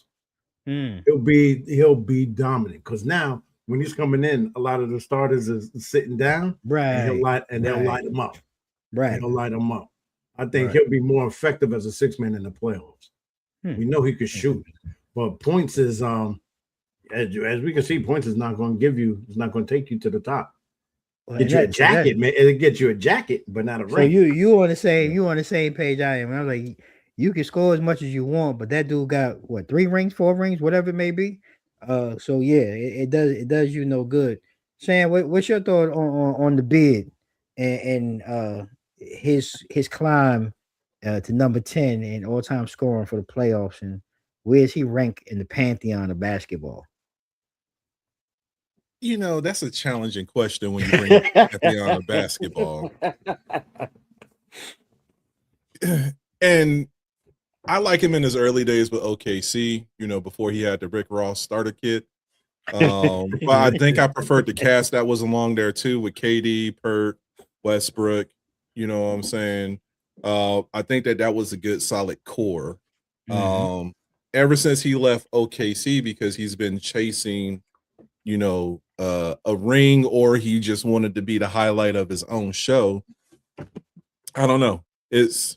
he'll be dominant. Because now when he's coming in, a lot of the starters is sitting down, and they'll light him up. Right, they'll light him up. I think he'll be more effective as a 6-man in the playoffs. We know he could shoot, but points is as we can see, points is not going to it's not going to take you to the top. Get you a jacket, man. It'll get you a jacket, but not a ring. So you on the same page I am. I'm like, you can score as much as you want, but that dude got what 3 rings, 4 rings, whatever it may be. So yeah, it does you no good. Sam, what's your thought on the bid and his climb to number 10 in all time scoring for the playoffs, and where does he rank in the pantheon of basketball? That's a challenging question when you bring up pantheon of basketball. And I like him in his early days with OKC, before he had the Rick Ross starter kit. But I think I preferred the cast that was along there too with KD, Pert, Westbrook. You know what I'm saying? I think that was a good solid core. Ever since he left OKC, because he's been chasing, a ring, or he just wanted to be the highlight of his own show. I don't know. It's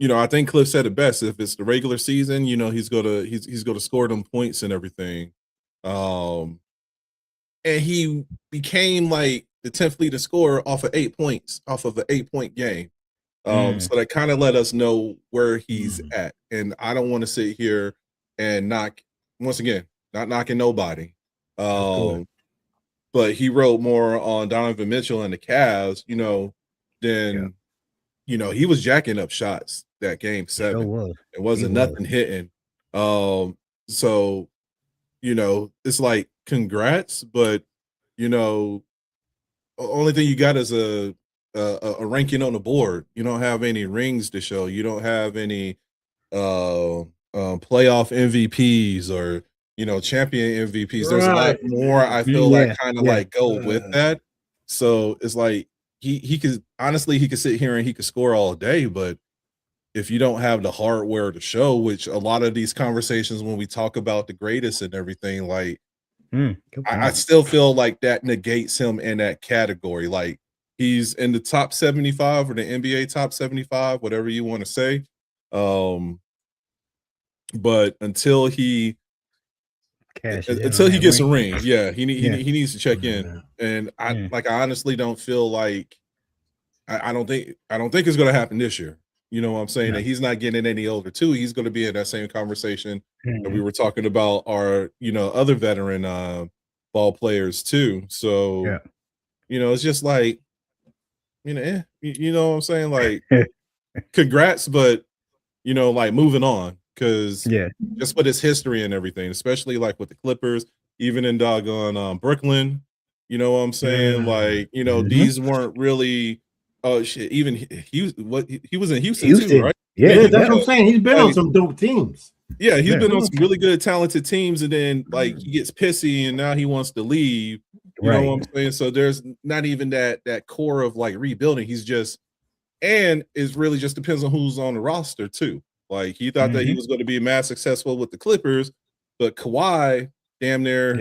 I think Cliff said it best. If it's the regular season, he's gonna score them points and everything. And he became like the 10th leading scorer off of 8 points, off of an 8-point game. So that kind of let us know where he's at. And I don't want to sit here and not knocking nobody. But he wrote more on Donovan Mitchell and the Cavs, than he was jacking up shots that game 7. Sure it wasn't nothing hitting. So it's like congrats, but only thing you got is a ranking on the board. You don't have any rings to show. You don't have any playoff MVPs or champion MVPs. There's a lot more I feel like kind of like go with that. So it's like he could sit here and he could score all day, but if you don't have the hardware to show, which a lot of these conversations when we talk about the greatest and everything, like I still feel like that negates him in that category. Like he's in the top 75 or the NBA top 75, whatever you want to say. But until he gets a ring, he needs to check in. And I honestly don't feel like I don't think it's going to happen this year. You know what I'm saying? That he's not getting any older too. He's going to be in that same conversation that we were talking about our, other veteran ball players too. So, it's just like, you know what I'm saying? Like, congrats, but like moving on, because just with his history and everything, especially like with the Clippers, even in doggone Brooklyn, you know what I'm saying? Like, these weren't really. Oh shit! Even he was in Houston too, right? Yeah, that's what I'm saying. He's been on some dope teams. Yeah, he's been on some really good, talented teams, and then like he gets pissy, and now he wants to leave. You know what I'm saying? So there's not even that core of like rebuilding. He's just, and it really just depends on who's on the roster too. Like he thought that he was going to be mad successful with the Clippers, but Kawhi damn near.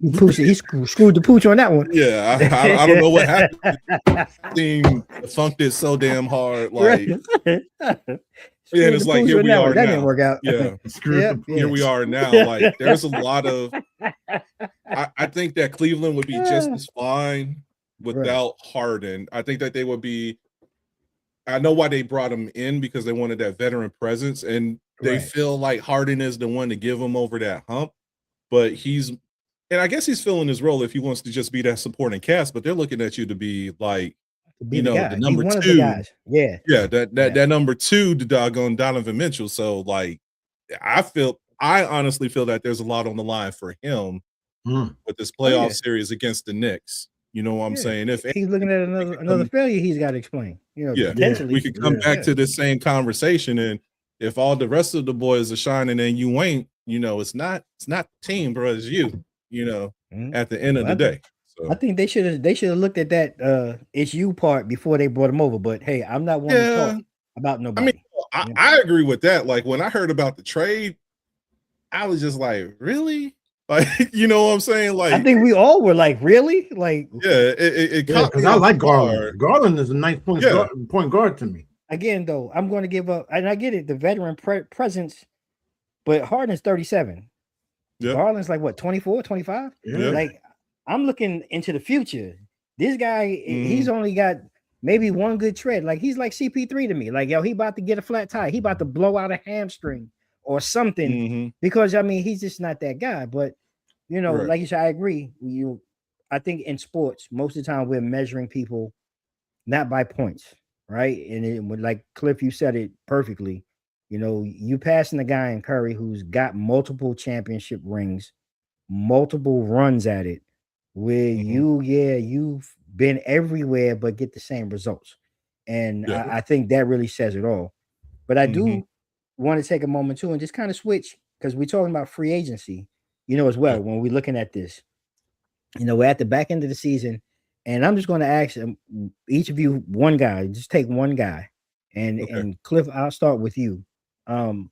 He screwed the pooch on that one. Yeah, I don't know what happened. Thing funked it so damn hard, like it's like here we are now. That didn't work out. Yeah, here we are now. Like there's a lot of. I think that Cleveland would be just as fine without Harden. I think that they would be. I know why they brought him in, because they wanted that veteran presence, and they feel like Harden is the one to give him over that hump. But and I guess he's filling his role if he wants to just be that supporting cast, but they're looking at you to be like, the number 2. That number 2 to doggone Donovan Mitchell. So like, I honestly feel that there's a lot on the line for him with this playoff series against the Knicks. You know what I'm saying? If he's looking at another failure, he's got to explain. Potentially. We could come back to the same conversation, and if all the rest of the boys are shining and you ain't, it's not the team, bro. It's you. At the end of the day. So I think they should have looked at that it's you part before they brought him over. But hey, I'm not one to talk about nobody. I mean, I agree with that. Like when I heard about the trade, I was just like, really? Like, you know what I'm saying? Like I think we all were like, really? Like because I like Garland. Garland is a nice point guard to me. Again, though, I'm going to give up, and I get it, the veteran presence, but Harden's 37. Garland's like what, 24, 25? Like I'm looking into the future. This guy, he's only got maybe one good tread. Like he's like CP3 to me. Like, yo, he about to get a flat tire. He about to blow out a hamstring or something. Mm-hmm. Because I mean, he's just not that guy. But you know, Right. like you said, I agree. I think in sports, most of the time we're measuring people not by points, right? And like Cliff, you said it perfectly. You know, you passing the guy in Curry who's got multiple championship rings, multiple runs at it, where Mm-hmm. you've been everywhere but get the same results. And Yeah. I think that really says it all. But I Mm-hmm. do want to take a moment too and just kind of switch because we're talking about free agency, you know, as well. Yeah. When we're looking at this, you know, we're at the back end of the season, and I'm just going to ask each of you one guy. Just take one guy, and Okay. Cliff, I'll start with you. Um,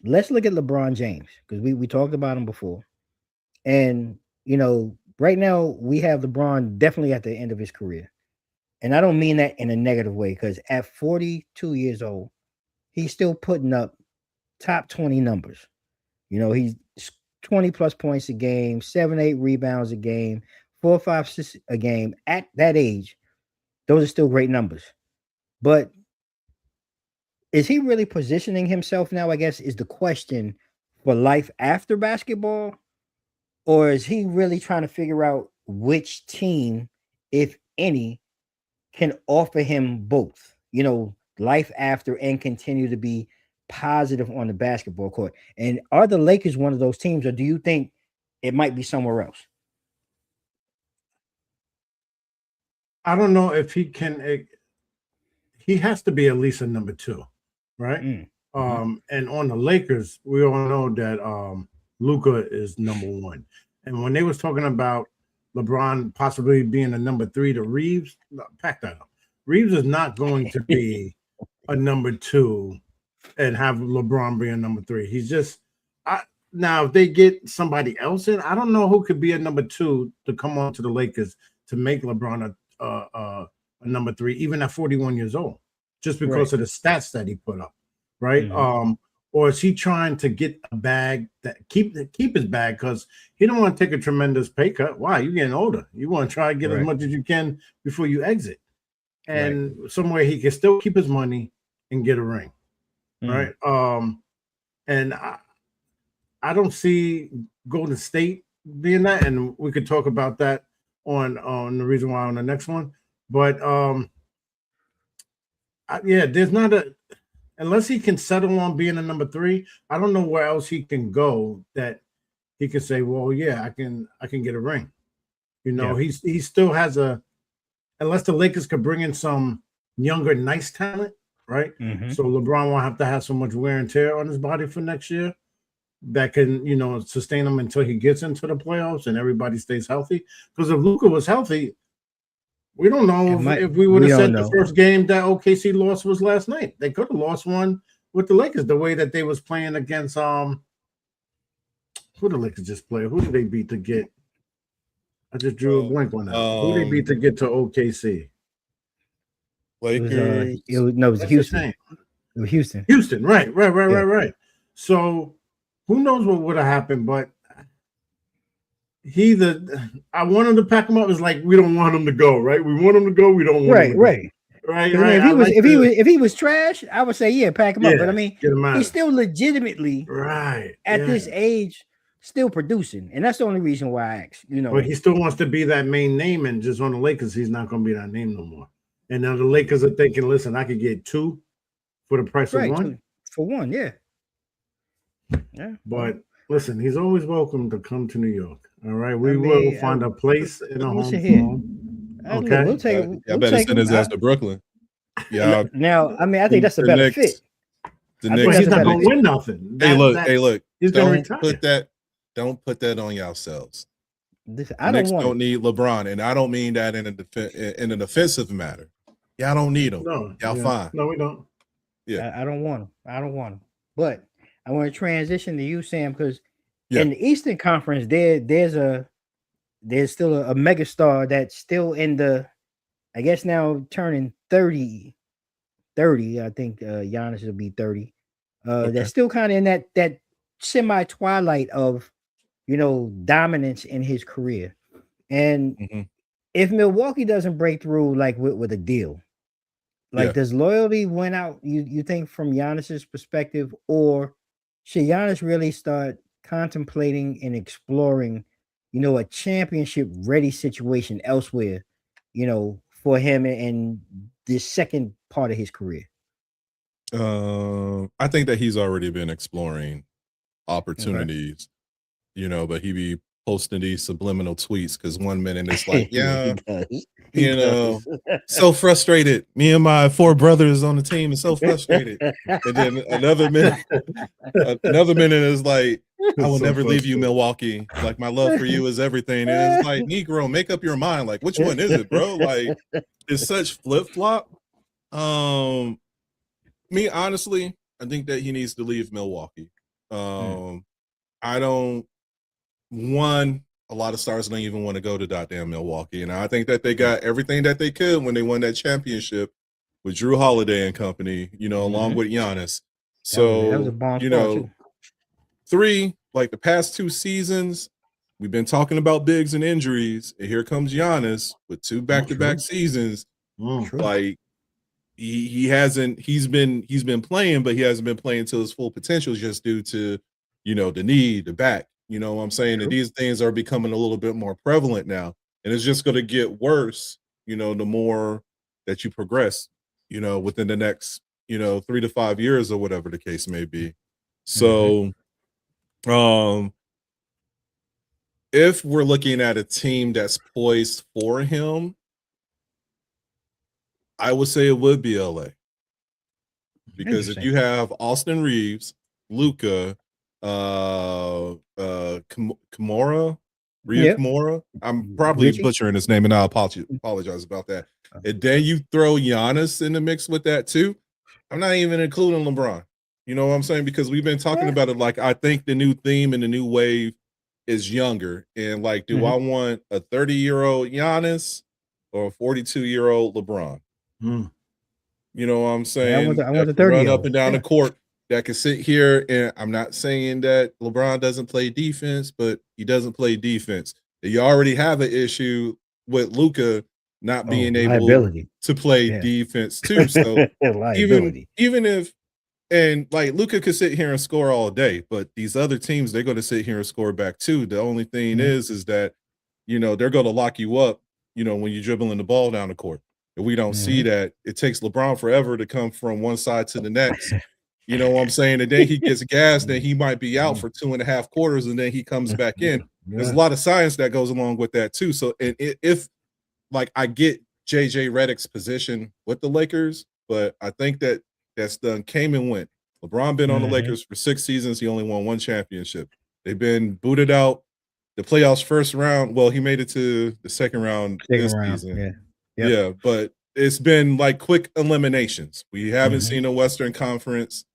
let's look at LeBron James because we talked about him before, and you know, right now we have LeBron definitely at the end of his career, and I don't mean that in a negative way because at 42 years old, he's still putting up top 20 numbers. You know, he's 20 plus points a game, 7, 8 rebounds a game, 4, 5 assists a game at that age. Those are still great numbers. But is he really positioning himself now? I guess is the question for life after basketball, or is he really trying to figure out which team, if any, can offer him both? You know, life after and continue to be positive on the basketball court. And are the Lakers one of those teams, or do you think it might be somewhere else? I don't know if he can. He has to be at least a number two, right? And on the Lakers, we all know that Luka is number one. And when they was talking about LeBron possibly being a number three to Reeves, pack that up. Reeves is not going to be a number two and have LeBron be a number three. He's just now if they get somebody else in, I don't know who could be a number two to come on to the Lakers to make LeBron a number three, even at 41 years old, just because of the stats that he put up, right? Or is he trying to get a bag that keep his bag because he don't want to take a tremendous pay cut? Why? You're getting older. You want to try to get as much as you can before you exit, and somewhere he can still keep his money and get a ring, right? And I don't see Golden State being that, and we could talk about that on the reason why on the next one. But there's not unless he can settle on being a number three. I don't know where else he can go that he can say, well, yeah, I can get a ring. You know, he still has unless the Lakers could bring in some younger, nice talent, right? So LeBron won't have to have so much wear and tear on his body for next year. That can, you know, sustain him until he gets into the playoffs and everybody stays healthy. Because if Luka was healthy, we don't know if we would have said the first game that OKC lost was last night. They could have lost one with the Lakers the way that they was playing against who the Lakers just play? Who did they beat to get? I just drew a blank on that. Who they beat to get to OKC? Lakers. It was Houston. It was Houston. Houston, right. So who knows what would have happened, but I want him to pack him up. It's like we don't want him to go, right? We want him to go. We don't want him to go. Right. I mean, if he was trash, I would say pack him up. But I mean, he's still legitimately at this age still producing, and that's the only reason why I asked. You know, but he still wants to be that main name, and just on the Lakers, he's not going to be that name no more. And now the Lakers are thinking, listen, I could get two for the price of one. For one, yeah. But listen, he's always welcome to come to New York. All right, we will find a place in a home for him. Okay, we'll take. I better send his ass to Brooklyn. Yeah. Now, I mean, I think that's a better fit. But he's not going to win nothing. Hey, look. He's going to retire. Don't put that on yourselves. I don't need LeBron, and I don't mean that in an offensive matter. Y'all don't need him. No, y'all fine. No, we don't. Yeah, I don't want him. But I want to transition to you, Sam, because in the Eastern Conference, there's still a megastar that's still in the, I guess now turning 30. I think Giannis will be 30. That's still kind of in that semi-twilight of, you know, dominance in his career. And if Milwaukee doesn't break through like with a deal, like Yeah. does loyalty win out? You think from Giannis's perspective, or should Giannis really start contemplating and exploring, a championship ready situation elsewhere, for him in this second part of his career? I think that he's already been exploring Okay. opportunities, but he be posting these subliminal tweets because one minute it's like, He yeah, does. He you does. know, so frustrated. Me and my 4 brothers on the team are so frustrated. And then another minute is like, I will So never leave you, frustrating. Milwaukee. Like, my love for you is everything. And it's like, Negro, make up your mind. Like, which one is it, bro? Like, it's such flip-flop. Me, honestly, I think that he needs to leave Milwaukee. I don't a lot of stars don't even want to go to goddamn Milwaukee. And I think that they got everything that they could when they won that championship with Drew Holiday and company, along with Giannis. That was a So, bomb spot too. 3, like the past 2 seasons, we've been talking about bigs and injuries, and here comes Giannis with 2 back-to-back seasons. Like he's been playing, but he hasn't been playing to his full potential just due to, the knee, the back. You know what I'm saying? True. And these things are becoming a little bit more prevalent now. And it's just going to get worse, the more that you progress, within the next, 3 to 5 years or whatever the case may be. So, if we're looking at a team that's poised for him, I would say it would be LA. Because if you have Austin Reeves, Luka, Kimura, Kimura, I'm probably butchering his name, and I apologize about that. And then you throw Giannis in the mix with that too. I'm not even including LeBron. You know what I'm saying? Because we've been talking about it. Like, I think the new theme and the new wave is younger. And like, do I want a 30-year-old Giannis or a 42-year-old LeBron? You know what I'm saying? I want the 30 run 30-year-old. up and down the court that can sit here. And I'm not saying that LeBron doesn't play defense, but he doesn't play defense. You already have an issue with Luka not being able to play defense too. So even if, and like, Luka could sit here and score all day, but these other teams, they're going to sit here and score back too. The only thing is that, they're going to lock you up, when you're dribbling the ball down the court. If we don't see that, it takes LeBron forever to come from one side to the next. You know what I'm saying? And then he gets gassed and he might be out for 2.5 quarters and then he comes back in. There's a lot of science that goes along with that too. So, and if like, I get JJ Redick's position with the Lakers, but I think that's done, came and went. LeBron been on the Lakers for 6 seasons. He only won 1 championship. They've been booted out the playoffs first round. Well, he made it to the second round this season. Yeah, but it's been like quick eliminations. We haven't seen a Western Conference,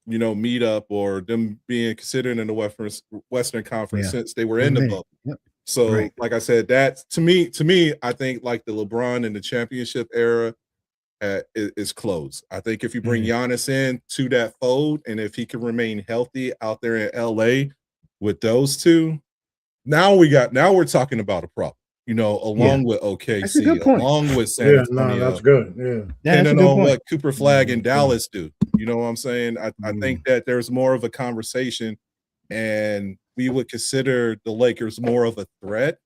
meet up or them being considered in the Western Conference since they were in the bubble. So, like I said, that to me, I think like the LeBron and the championship era is closed. I think if you bring Giannis in to that fold, and if he can remain healthy out there in LA with those two, now we're talking about a problem. Along with OKC, along with San Antonio. No, that's good. Yeah. Depending on what Cooper Flag and Dallas do. You know what I'm saying? I think that there's more of a conversation, and we would consider the Lakers more of a threat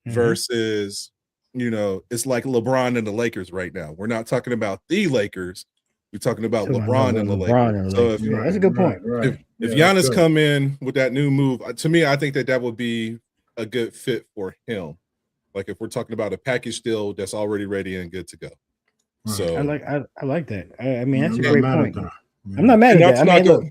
versus, it's like LeBron and the Lakers right now. We're not talking about the Lakers. We're talking about LeBron and the Lakers. So that's a good point. If Giannis come in with that new move, to me, I think that would be a good fit for him. Like, if we're talking about a package deal that's already ready and good to go. So I like that. I mean, that's a great point. I'm not mad at that.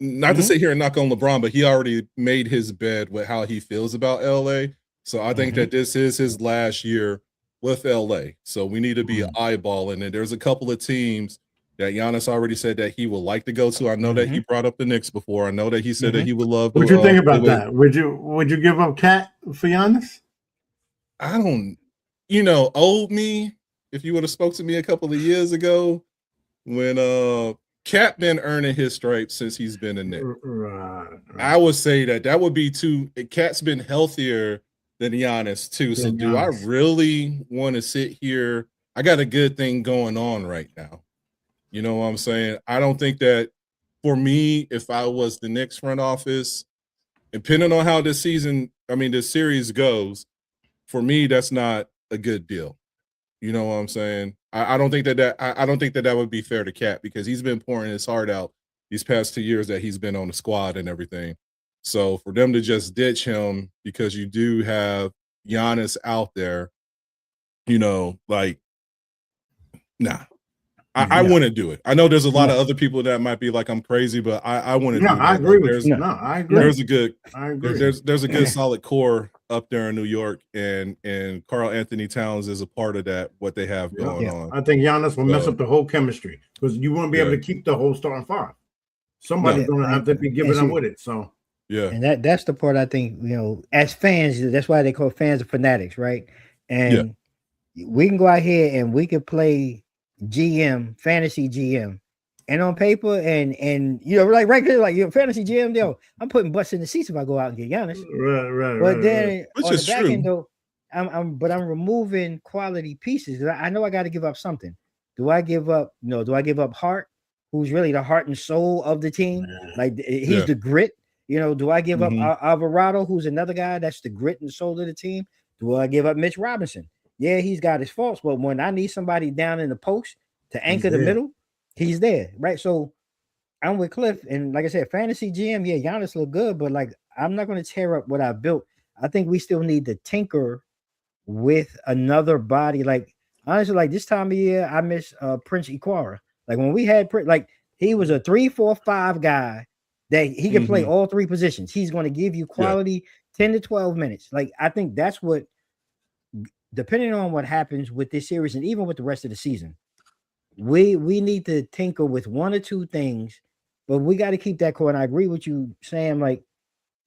Not to sit here and knock on LeBron, but he already made his bed with how he feels about LA. So I think that this is his last year with LA. So we need to be eyeballing it. There's a couple of teams that Giannis already said that he would like to go to. I know that he brought up the Knicks before. I know that he said that he would love to. What you think about that? Would you give up Cat for Giannis? I don't, old me, if you would have spoke to me a couple of years ago when Cat been earning his stripes since he's been in there. Right. I would say that would be too. Cat's been healthier than Giannis too. So Than do I Giannis. really want to sit here? I got a good thing going on right now. You know what I'm saying? I don't think that for me, if I was the Knicks front office, depending on how this series goes, for me, that's not a good deal. You know what I'm saying? I don't think I don't think that would be fair to Cat because he's been pouring his heart out these past 2 years that he's been on the squad and everything. So for them to just ditch him because you do have Giannis out there, like, nah. I wouldn't do it. I know there's a lot of other people that might be like I'm crazy, but I want to do that. I agree with you. No, I agree. I agree. There's a good solid core up there in New York, and Karl Anthony Towns is a part of that. What they have going on. I think Giannis will mess up the whole chemistry because you won't be able to keep the whole starting five. Somebody's going to have to be giving up with it. So and that's the part I think as fans, that's why they call fans of fanatics, right? And we can go out here and we can play GM, fantasy GM, and on paper and like regular, like fantasy GM, I'm putting butts in the seats if I go out and get Giannis. Right. But then which on is the back true. end though, I'm removing quality pieces. I know I got to give up something. Do I give up Hart, who's really the heart and soul of the team? Like he's the grit. Do I give up Alvarado, who's another guy that's the grit and soul of the team? Do I give up Mitch Robinson? Yeah, he's got his faults, but when I need somebody down in the post to anchor the middle, he's there, right? So I'm with Cliff, and like I said, fantasy GM, Giannis look good, but like I'm not going to tear up what I built. I think we still need to tinker with another body. Like honestly, like this time of year, I miss Prince Iquara. Like when we had like he was a 3-4-5 guy that he could play all three positions. He's going to give you quality 10 to 12 minutes. Like I think that's what. Depending on what happens with this series and even with the rest of the season, we need to tinker with one or two things, but we got to keep that core. And I agree with you, Sam. Like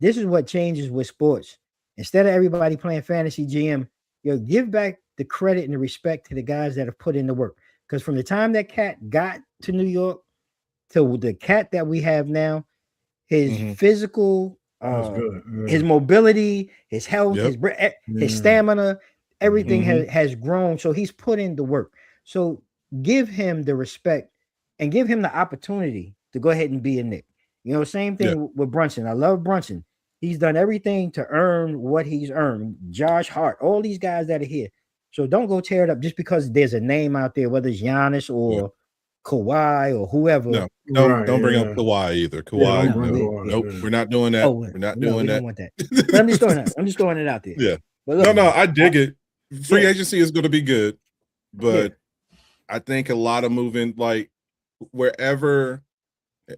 this is what changes with sports. Instead of everybody playing fantasy GM, give back the credit and the respect to the guys that have put in the work. Because from the time that Cat got to New York to the Cat that we have now, his physical, his mobility, his health, his stamina. Everything has grown, so he's put in the work. So give him the respect and give him the opportunity to go ahead and be a Knick. Same thing with Brunson. I love Brunson. He's done everything to earn what he's earned. Josh Hart, all these guys that are here. So don't go tear it up just because there's a name out there, whether it's Giannis or Kawhi or whoever. No, don't bring up Kawhi either. Kawhi, nope, we're not doing that. We're not doing that. Don't want that. But I'm just throwing it out there. Yeah. But look, no, I dig it. Free agency is going to be good, but I think a lot of moving, like wherever,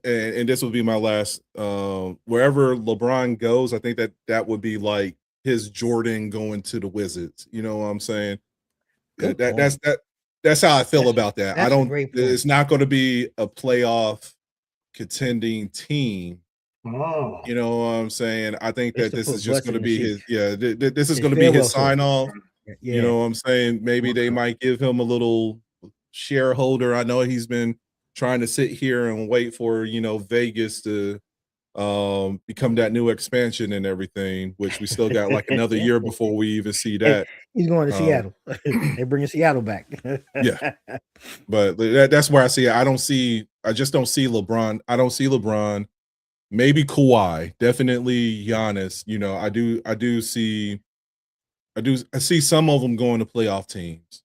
and this will be my last, wherever LeBron goes, I think that would be like his Jordan going to the Wizards. You know what I'm saying? That's how I feel about that. I don't. It's not going to be a playoff contending team. Oh. You know what I'm saying? I think that this is just going to be his. This is going to be his sign off. You know what I'm saying? Maybe they might give him a little shareholder. I know he's been trying to sit here and wait for Vegas to become that new expansion and everything, which we still got like another year before we even see that. He's going to Seattle. They're bringing Seattle back. But that's where I see it. I just don't see LeBron. I don't see LeBron. Maybe Kawhi, definitely Giannis. I see some of them going to playoff teams,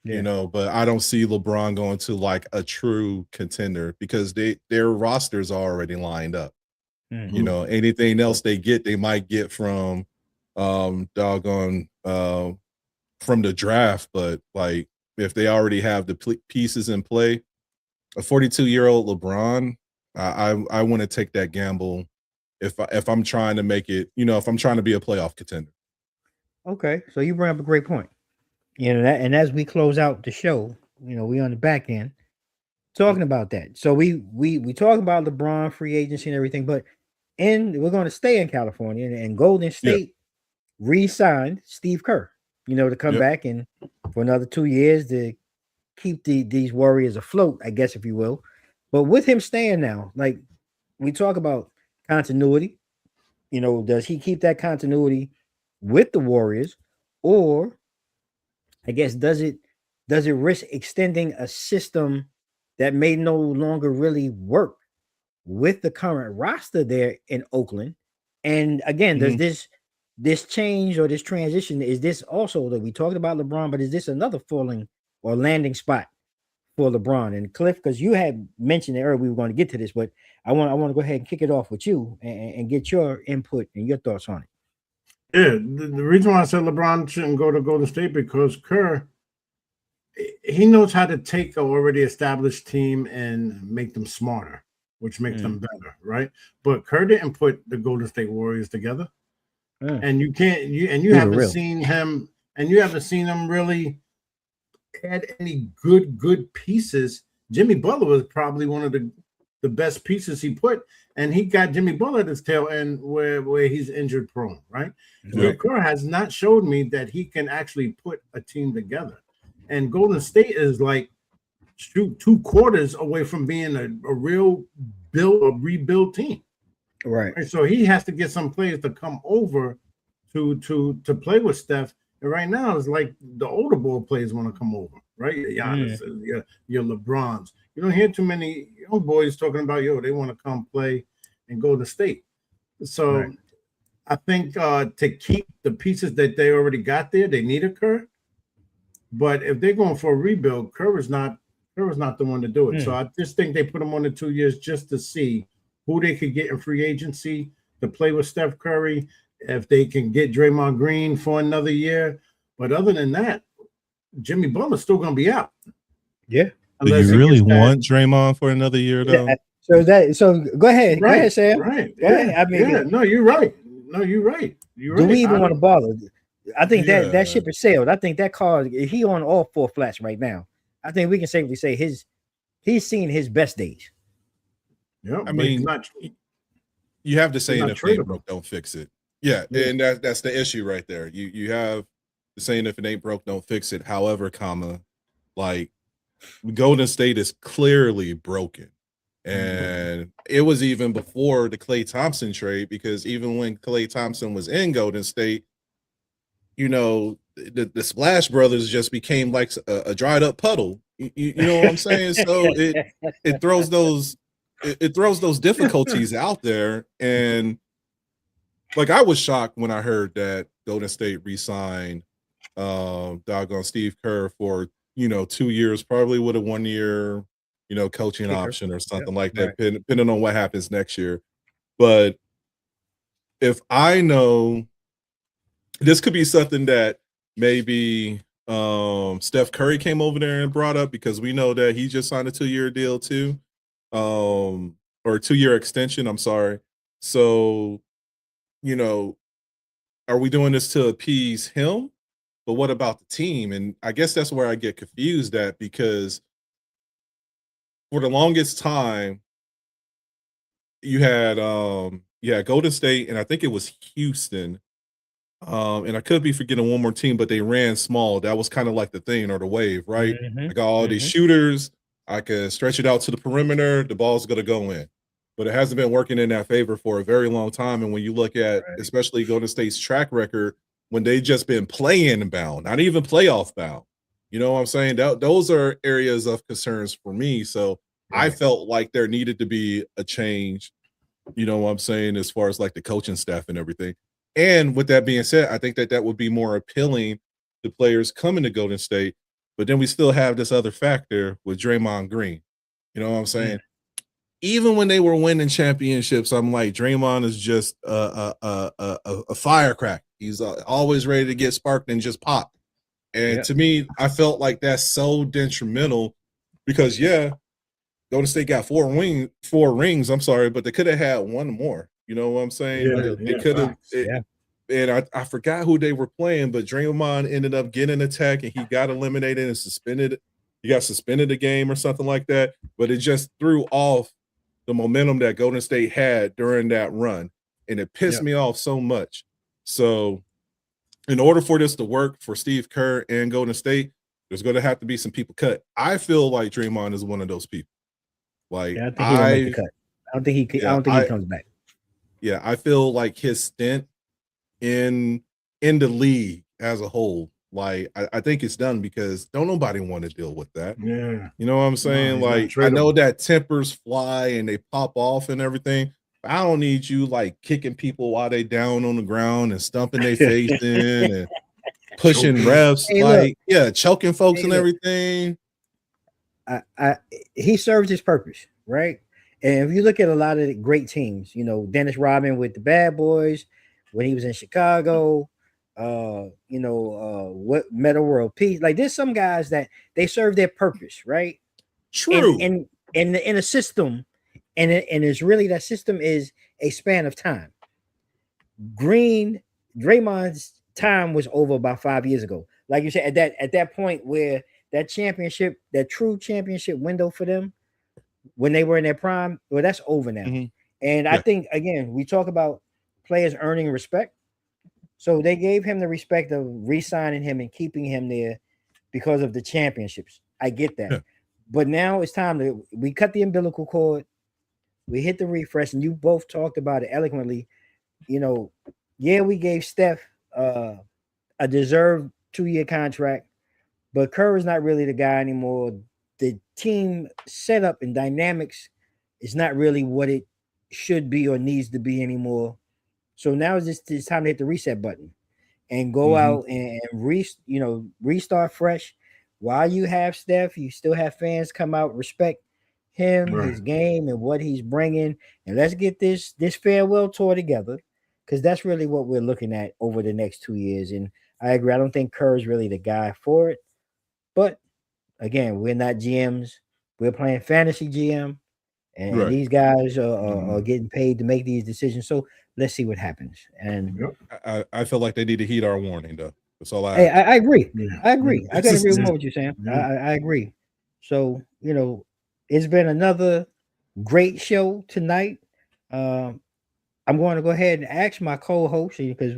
but I don't see LeBron going to like a true contender because their rosters are already lined up. Anything else they might get from from the draft, but like if they already have the pieces in play, a 42-year-old LeBron, I want to take that gamble if I'm trying to make it, if I'm trying to be a playoff contender. Okay, so you bring up a great point. And as we close out the show, we on the back end talking about that. So we talk about LeBron free agency and everything, but we're going to stay in California, and Golden State re-signed Steve Kerr, to come back and for another 2 years to keep these Warriors afloat, I guess, if you will. But with him staying now, like we talk about continuity, does he keep that continuity with the Warriors, or I guess does it risk extending a system that may no longer really work with the current roster there in Oakland? And again, does this change or this transition, is this also that we talked about LeBron, but is this another falling or landing spot for LeBron? And Cliff, because you had mentioned it earlier, we were going to get to this, but I want to go ahead and kick it off with you and get your input and your thoughts on it. Yeah, the reason why I said LeBron shouldn't go to Golden State, because Kerr, he knows how to take an already established team and make them smarter, which makes them better, right? But Kerr didn't put the Golden State Warriors together, and you haven't seen him, and you haven't seen him really add any good pieces. Jimmy Butler was probably one of the best pieces he put, and he got Jimmy Butler at his tail end where he's injured prone, right? Yep. Kerr has not showed me that he can actually put a team together. And Golden State is like 2 quarters away from being a real rebuild team. Right. So he has to get some players to come over to play with Steph. And right now it's like the older ball players want to come over, right? Giannis, your LeBrons. You don't hear too many young boys talking about, they want to come play in Golden State. So I think to keep the pieces that they already got there, they need a Kerr. But if they're going for a rebuild, Kerr is not the one to do it. So I just think they put him on the 2 years just to see who they could get in free agency to play with Steph Curry, if they can get Draymond Green for another year. But other than that, Jimmy Butler's still going to be out. Yeah. Do you really want Draymond for another year, though? So go ahead. Go ahead, Sam. Right. Go ahead. I mean, no, you're right. You're right. Do we even want to bother? I think that ship is sailed. I think that car, he on all 4 flats right now. I think we can safely say he's seen his best days. Yeah, I mean, you have to say if it ain't broke, don't fix it. Yeah, and that's the issue right there. You have the saying if it ain't broke, don't fix it. However, like Golden State is clearly broken. And it was even before the Klay Thompson trade, because even when Klay Thompson was in Golden State, the Splash Brothers just became like a dried up puddle. You know what I'm saying? So it throws those difficulties out there. And like, I was shocked when I heard that Golden State re-signed doggone Steve Kerr for 2 years, probably with a 1 year coaching option or something like that, depending on what happens next year. But if I know, this could be something that maybe Steph Curry came over there and brought up, because we know that he just signed a 2-year deal too, or a 2-year extension. I'm sorry. So, are we doing this to appease him? But what about the team? And I guess that's where I get confused at, because for the longest time, you had Golden State, and I think it was Houston. And I could be forgetting one more team, but they ran small. That was kind of like the thing, or the wave, right? I got all these shooters. I can stretch it out to the perimeter. The ball's going to go in. But it hasn't been working in that favor for a very long time. And when you look at, especially Golden State's track record, when they just been playing bound, not even playoff bound, you know what I'm saying? Those are areas of concerns for me. So I felt like there needed to be a change, you know what I'm saying, as far as like the coaching staff and everything. And with that being said, I think that would be more appealing to players coming to Golden State. But then we still have this other factor with Draymond Green. You know what I'm saying? Even when they were winning championships, I'm like, Draymond is just a firecracker. He's always ready to get sparked and just pop. And to me, I felt like that's so detrimental, because Golden State got 4 rings. I'm sorry, but they could have had one more. You know what I'm saying? They could have. And I forgot who they were playing, but Draymond ended up getting a tech, and he got eliminated and suspended. He got suspended a game or something like that. But it just threw off the momentum that Golden State had during that run, and it pissed me off so much. So, in order for this to work for Steve Kerr and Golden State, there's going to have to be some people cut. I feel like Draymond is one of those people. Like, I think he'll make the cut. I don't think he comes back. Yeah, I feel like his stint in in the league as a whole. Like I think it's done because don't nobody want to deal with that. Yeah. You know what I'm saying? No, like I know that tempers fly and they pop off and everything. I don't need you like kicking people while they down on the ground and stumping their face in and pushing refs, Hey, like look. choking folks Hey, and look. everything. He served his purpose, right? And if you look at a lot of the great teams, Dennis Rodman with the Bad Boys when he was in Chicago, what Metal World Peace. Like there's some guys that they serve their purpose, right? True. And in a system, and it's really that system is a span of time. Draymond's time was over about 5 years ago. Like you said, at that point where that true championship window for them when they were in their prime, well, that's over now. Mm-hmm. And I think again, we talk about players earning respect. So they gave him the respect of re-signing him and keeping him there because of the championships. I get that. Yeah. But now it's time we cut the umbilical cord, we hit the refresh, and you both talked about it eloquently. We gave Steph a deserved 2-year contract, but Kerr is not really the guy anymore. The team setup and dynamics is not really what it should be or needs to be anymore. So now it's time to hit the reset button and go out and restart fresh. While you have Steph, you still have fans come out, respect him, his game, and what he's bringing, and let's get this farewell tour together, because that's really what we're looking at over the next 2 years. And I agree. I don't think Kerr is really the guy for it, but again, we're not GMs. We're playing fantasy GM, and these guys are getting paid to make these decisions. So let's see what happens. And I feel like they need to heed our warning, though. That's all I. Hey, I agree. Yeah. I agree. I gotta agree with what you're saying. Yeah. I agree. So it's been another great show tonight. I'm going to go ahead and ask my co-host because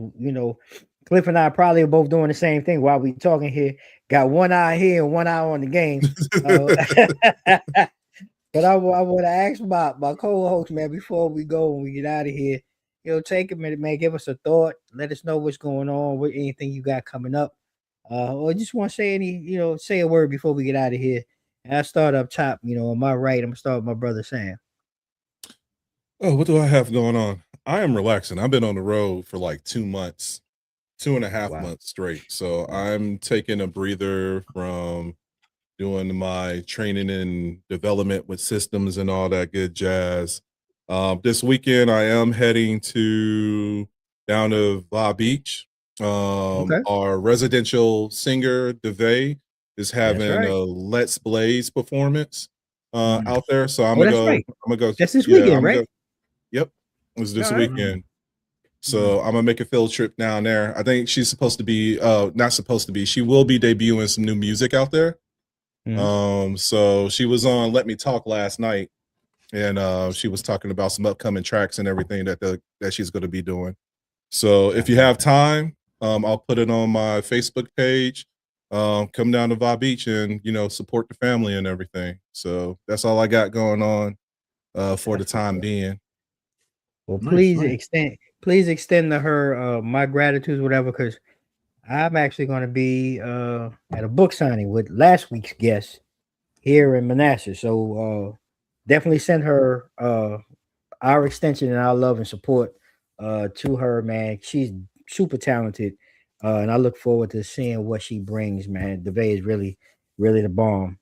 Cliff and I probably are both doing the same thing while we talking here. Got one eye here and one eye on the game. But I want to ask my co-host, man, before we go and we get out of here. Take a minute, man. Give us a thought. Let us know what's going on. What anything you got coming up, or just want to say say a word before we get out of here. And I start up top. On my right, I'm gonna start with my brother Sam. Oh, what do I have going on? I am relaxing. I've been on the road for like 2 months, 2.5 months straight. So I'm taking a breather from doing my training and development with systems and all that good jazz. This weekend, I am heading down to Va Beach. Our residential singer, DeVay, is having a Let's Blaze performance out there. So I'm gonna go. That's this weekend, right? Yep, it was this weekend. So I'm gonna make a field trip down there. I think she's supposed to be, not supposed to be. She will be debuting some new music out there. So she was on Let Me Talk last night, and she was talking about some upcoming tracks and everything that she's going to be doing. So if you have time, I'll put it on my Facebook page. Come down to Va Beach and support the family and everything. So that's all I got going on for the time being. Well, please extend to her my gratitude, whatever, because I'm actually going to be at a book signing with last week's guest here in Manassas. So definitely send her our extension and our love and support to her, man. She's super talented, and I look forward to seeing what she brings, man. DeVay is really, really the bomb.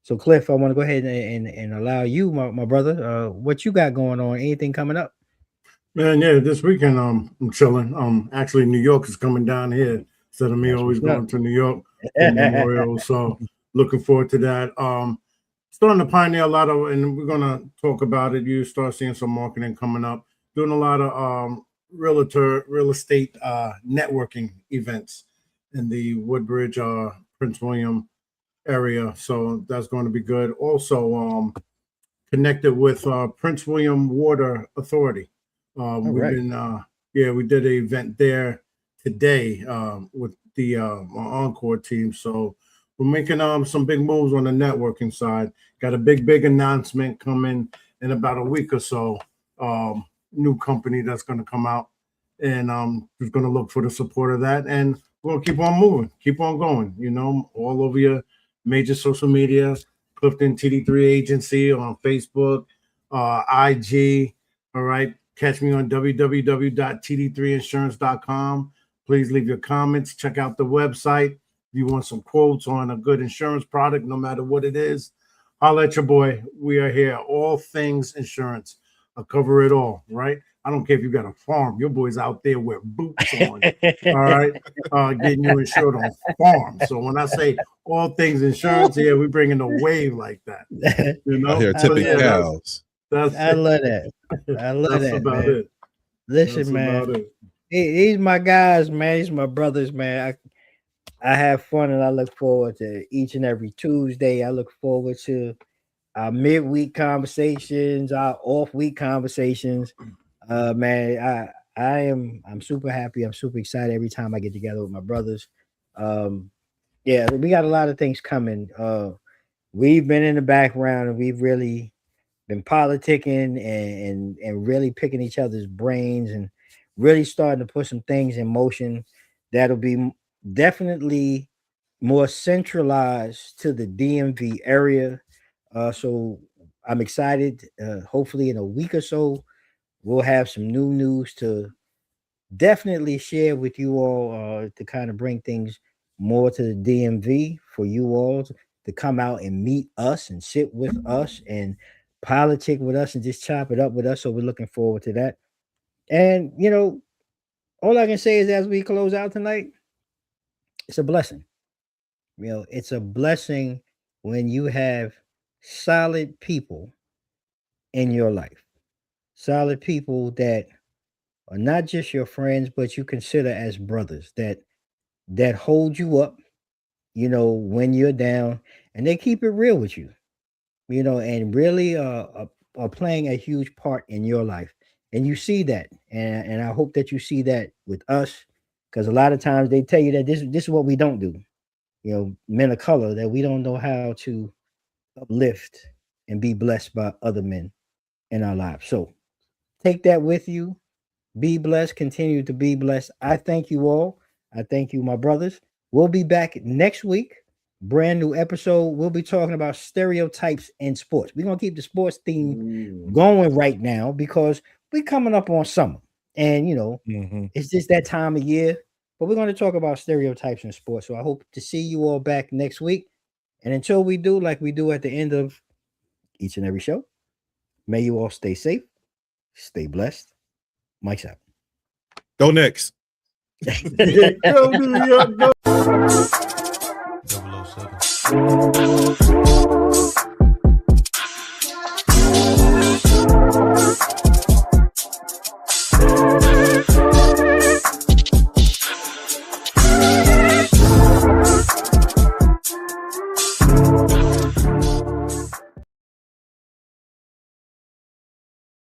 So, Cliff, I want to go ahead and allow you, my brother, what you got going on? Anything coming up? Man, yeah, this weekend I'm chilling. Actually, New York is coming down here instead of me always going to New York for Memorial. So looking forward to that. Starting to pioneer a lot of, and we're gonna talk about it. You start seeing some marketing coming up. Doing a lot of real estate networking events in the Woodbridge, Prince William area. So that's going to be good. Also, connected with Prince William Water Authority. We did an event there today with the Encore team. So we're making some big moves on the networking side. Got a big announcement coming in about a week or so. New company that's going to come out and we're going to look for the support of that, and we'll keep on moving, keep on going. You know, all over your major social media, Clifton TD3 Agency on Facebook, IG. All right, catch me on www.td3insurance.com. Please leave your comments. Check out the website. If you want some quotes on a good insurance product, no matter what it is, holla at your boy. We are here. All things insurance. I'll cover it all, right? I don't care if you got a farm. Your boy's out there with boots on, all right, getting you insured on farms. So when I say all things insurance, yeah, we bringing a wave like that. You know, out here tipping cows. I love that. I love that's that, about man. it. Listen, That's man. about it. These my guys, man. These my brothers, man. I have fun and I look forward to each and every Tuesday. I look forward to our midweek conversations, our off-week conversations. Man, I'm super happy. I'm super excited every time I get together with my brothers. Yeah, we got a lot of things coming. We've been in the background and we've really been politicking and really picking each other's brains and really starting to put some things in motion that'll be definitely more centralized to the DMV area. So I'm excited. Hopefully, in a week or so, we'll have some new news to definitely share with you all to kind of bring things more to the DMV for you all to come out and meet us and sit with us and politic with us and just chop it up with us. So we're looking forward to that. And all I can say is as we close out tonight, it's a blessing. It's a blessing when you have solid people in your life, solid people that are not just your friends, but you consider as brothers that hold you up, when you're down, and they keep it real with you, and really are playing a huge part in your life. And you see that, and I hope that you see that with us, because a lot of times they tell you that this is what we don't do. Men of color, that we don't know how to uplift and be blessed by other men in our lives. So take that with you. Be blessed. Continue to be blessed. I thank you all. I thank you, my brothers. We'll be back next week. Brand new episode. We'll be talking about stereotypes in sports. We're going to keep the sports theme going right now because we're coming up on summer. And, it's just that time of year. But we're going to talk about stereotypes in sports. So I hope to see you all back next week. And until we do, like we do at the end of each and every show, may you all stay safe, stay blessed. Mike's out. Go next. Go New York, go. 007.